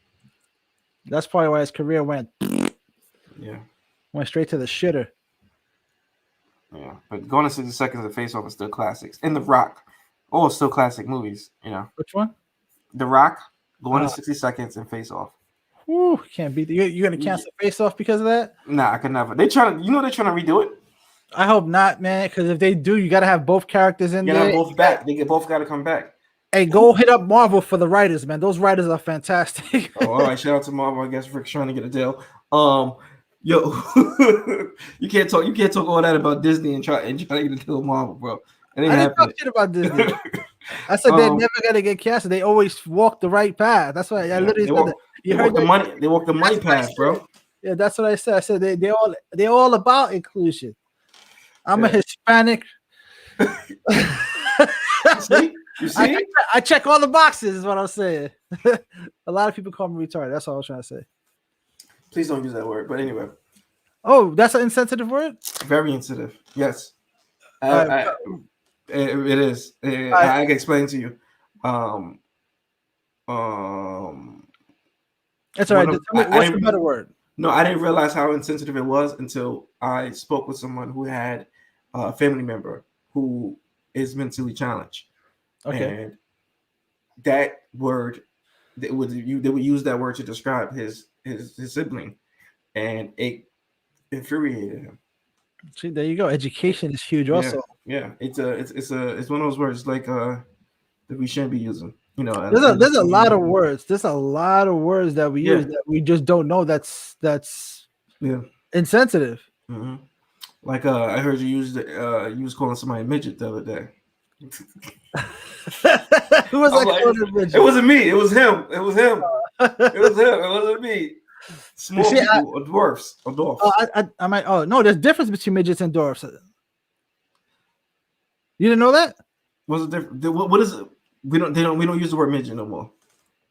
That's probably why his career went. Yeah. Went straight to the shitter. Yeah, but Gone in 60 Seconds and Face Off is still classics. And The Rock, all still classic movies. You know. Which one? The Rock, Gone in 60 Seconds and Face Off. Woo, can't beat it. You're gonna cancel Face Off because of that? Nah, I could never. They're trying to redo it. I hope not, man. Because if they do, you gotta have both characters in there. Both back. They both got to come back. Hey, go hit up Marvel for the writers, man. Those writers are fantastic. All right, shout out to Marvel. I guess Rick's trying to get a deal. Yo, you can't talk all that about Disney and try to get a deal with Marvel, bro. I didn't talk shit about Disney. I said they're never gonna get canceled. They always walk the right path. That's why I literally said that. You heard the money. They walk the money path, bro. Yeah, that's what I said. I said they're all about inclusion. I'm a Hispanic. You see? I check all the boxes, is what I'm saying. A lot of people call me retarded. That's all I was trying to say. Please don't use that word. But anyway, Oh, that's an insensitive word. Very insensitive. Yes, All right, I it is. all right. I can explain to you. Um, um, It's all one right. of Just tell me I what's the didn't better word. no, I didn't realize how insensitive it was until I spoke with someone who had a family member who is mentally challenged, Okay. and that word they would use that word to describe his sibling, and it infuriated him. See, there you go. Education is huge. Yeah, Also, yeah. It's one of those words like that we shouldn't be using. You know, in there's a lot of community. words. There's a lot of words that we use Yeah, that we just don't know. That's yeah. insensitive. Hmm. Like I heard you use you was calling somebody a midget the other day. Who was I'm I like, calling a it midget? wasn't me. It was him. It was him. It was him. It wasn't me. You Small see, people or dwarfs or oh, dwarfs. I might. Oh no, there's difference between midgets and dwarfs. You didn't know that? What's the difference? What is it? We don't use the word midget no more.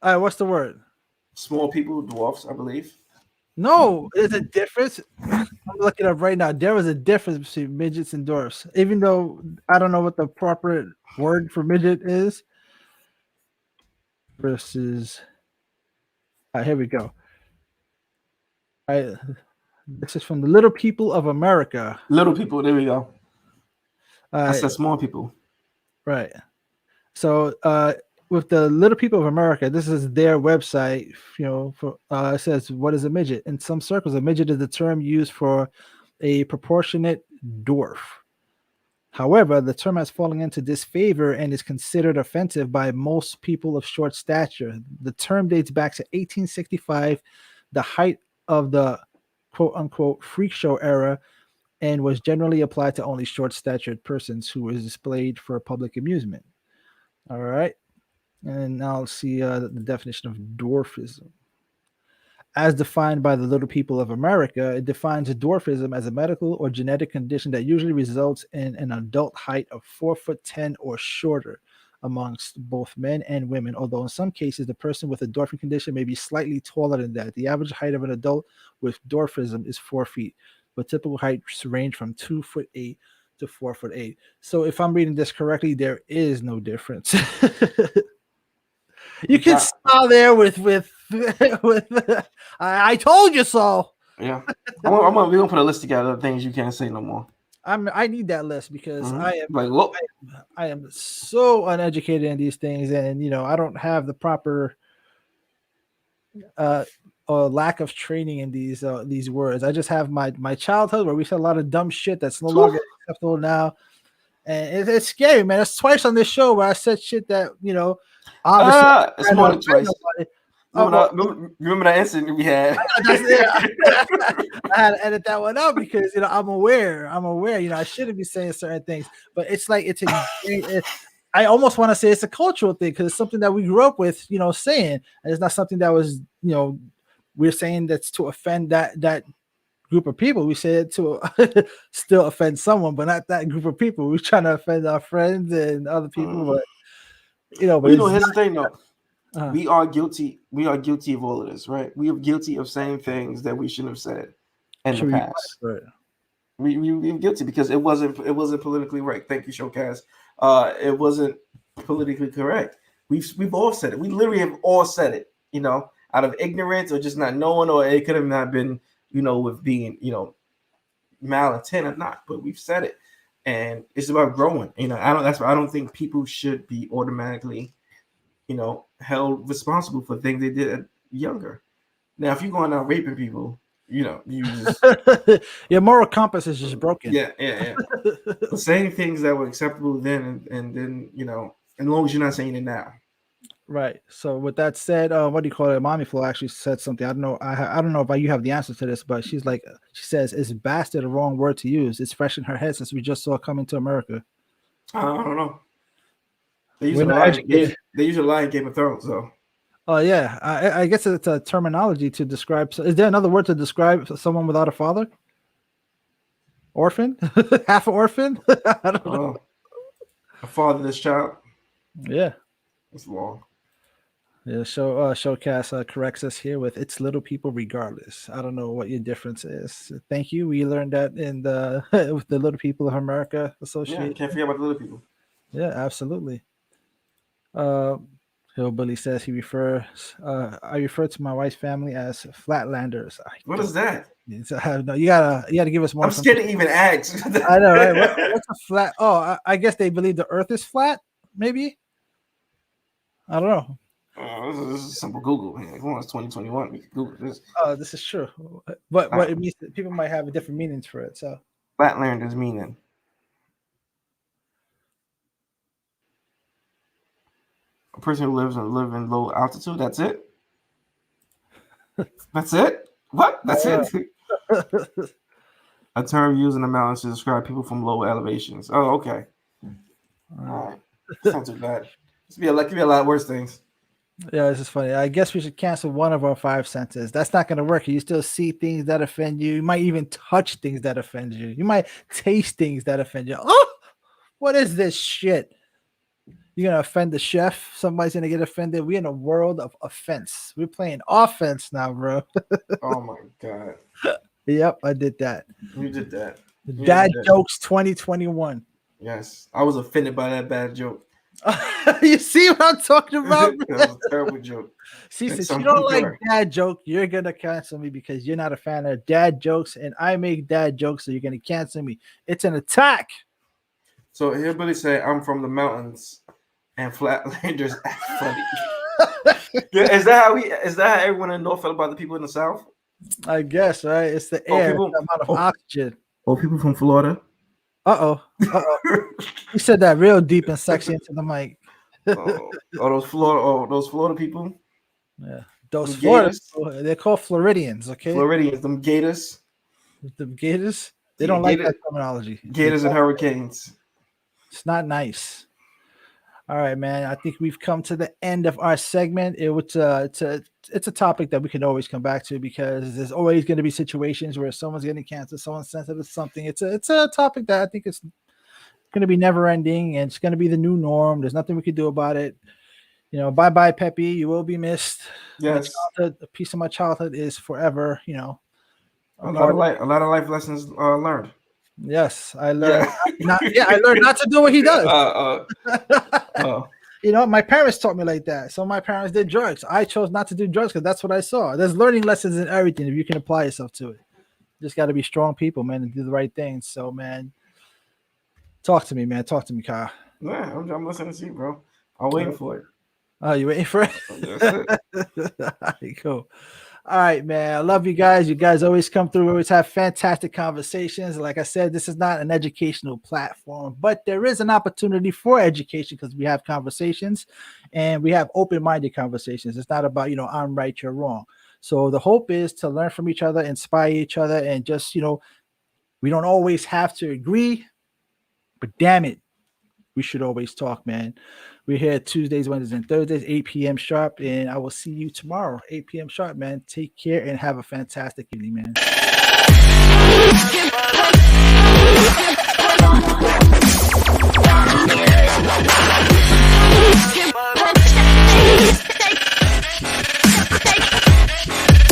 All right, what's the word? Small people, dwarfs, I believe. No, there's a difference. I'm looking up right now. There was a difference between midgets and dwarfs, even though I don't know what the proper word for midget is. Versus, here we go. This is from the Little People of America. Little people. There we go. I Uh, said small people. right. So, with the Little People of America, this is their website. You know, for it says, "What is a midget?" In some circles, a midget is the term used for a proportionate dwarf. However, the term has fallen into disfavor and is considered offensive by most people of short stature. The term dates back to 1865, the height of the quote unquote freak show era, and was generally applied to only short statured persons who were displayed for public amusement. All right. And now let's see the definition of dwarfism. As defined by the Little People of America, it defines dwarfism as a medical or genetic condition that usually results in an adult height of 4 foot 10 or shorter amongst both men and women. Although in some cases, the person with a dwarfing condition may be slightly taller than that. The average height of an adult with dwarfism is 4 feet, but typical heights range from 2 foot 8 to 4 foot 8. So if I'm reading this correctly, there is no difference. You can Got, smile there with with I told you so. yeah. We're gonna put a list together of things you can't say no more. I need that list because Mm-hmm. Like, look. I am so uneducated in these things, and you know I don't have the proper lack of training in these words. I just have my childhood where we said a lot of dumb shit that's no longer acceptable now, and it's scary, man. It's twice on this show where I said shit that you know obviously It's more than twice. Oh, well, Remember that incident we had? I had to edit that one out because you know I'm aware. You know I shouldn't be saying certain things, but it's like I almost want to say it's a cultural thing because it's something that we grew up with, you know, saying, and it's not something that was, you know, we're saying that's to offend that group of people. We say it to still offend someone, but not that group of people. We're trying to offend our friends and other people, but you know, but Well, you know, it's here's the thing, though. not, We are guilty. We are guilty of all of this, right? We are guilty of saying things that we shouldn't have said in the past. We're guilty because it wasn't politically right. Thank you, Showcast. It wasn't politically correct. We've all said it. We literally have all said it. You know, out of ignorance or just not knowing, or it could have not been, you know, with being, you know, malintent or not. But we've said it, and it's about growing. You know, That's why I don't think people should be automatically, you know, held responsible for things they did younger. Now, if you're going out raping people, you know, you just your moral compass is just broken. yeah. But saying things that were acceptable then, and then, you know, as long as you're not saying it now. Right. So with that said, what do you call it? Mommy Flo actually said something. I don't know. I don't know if you have the answer to this, but she's like, she says, "Is bastard a wrong word to use? It's fresh in her head since we just saw Coming to America." I don't know. They use We're a not lie. educated. They use a lie in Game of Thrones, so. Oh yeah, I guess it's a terminology to describe. Is there another word to describe someone without a father? Orphan, half an orphan. I don't know. A fatherless child. Yeah. It's long. Yeah, Showcast corrects us here with it's little people regardless. I don't know what your difference is. Thank you. We learned that in the with the Little People of America Yeah, Association. can't forget about the little people. Yeah, absolutely. Uh, Hillbilly says I refer to my wife's family as Flatlanders. I What is don't. that? I have no. You gotta give us more I'm scared information. to even ask. I know, right? What's a flat? Oh, I guess they believe the Earth is flat. Maybe I don't know. This is simple Google. Man. Come on, it's 2021. We can Google this. Oh, this is true. But Flat, it means that people might have different meanings for it. So Flatlanders meaning a person who live in low altitude. That's it. That's it. What? That's it. A term used in the mountains to describe people from low elevations. Oh, okay. All right. That's not too bad. Could be a lot worse things. Yeah, this is funny. I guess we should cancel one of our five senses. That's not going to work. You still see things that offend you. You might even touch things that offend you. You might taste things that offend you. Oh, what is this shit? You're going to offend the chef. Somebody's going to get offended. We're in a world of offense. We're playing offense now, bro. Oh my god. Yep, I did that. You did that. Dad jokes 2021. Yes. I was offended by that bad joke. You see what I'm talking about? That was a terrible joke. See, since you don't like dad joke, you're gonna cancel me because you're not a fan of dad jokes, and I make dad jokes, so you're gonna cancel me. It's an attack. So Hillbilly say I'm from the mountains, and Flatlanders act funny. Is that how everyone in the North felt about the people in the South? I guess, right? It's the air, people, the amount of oxygen. Oh, people from Florida. You said that real deep and sexy into the mic. Those Florida people. Yeah, those Florida people, they're called Floridians. Okay, Floridians, them Gators. The Gators. They don't like that terminology. Gators and hurricanes. It's not nice. All right, man. I think we've come to the end of our segment. It's a topic that we can always come back to because there's always going to be situations where someone's getting cancer, someone's sensitive to something. It's a topic that I think is going to be never ending, and it's going to be the new norm. There's nothing we can do about it. You know, bye, Pepe. You will be missed. Yes, a piece of my childhood is forever. You know, a lot of life lessons learned. Yes, I learned. I learned not to do what he does. You know, my parents taught me like that. So my parents did drugs. I chose not to do drugs because that's what I saw. There's learning lessons in everything if you can apply yourself to it. Just got to be strong people, man, and do the right things. So, man, talk to me, man. Talk to me, Kyle. Yeah, I'm listening to you, bro. I'm waiting for it. Oh, you waiting for it? All right, cool. All right, man. I love you guys. You guys always come through. We always have fantastic conversations. Like I said, this is not an educational platform, but there is an opportunity for education because we have conversations and we have open-minded conversations. It's not about, I'm right, you're wrong. So the hope is to learn from each other, inspire each other, and just, we don't always have to agree, but damn it, we should always talk, man. We're here Tuesdays, Wednesdays, and Thursdays, 8 p.m. sharp, and I will see you tomorrow, 8 p.m. sharp, man. Take care and have a fantastic evening, man.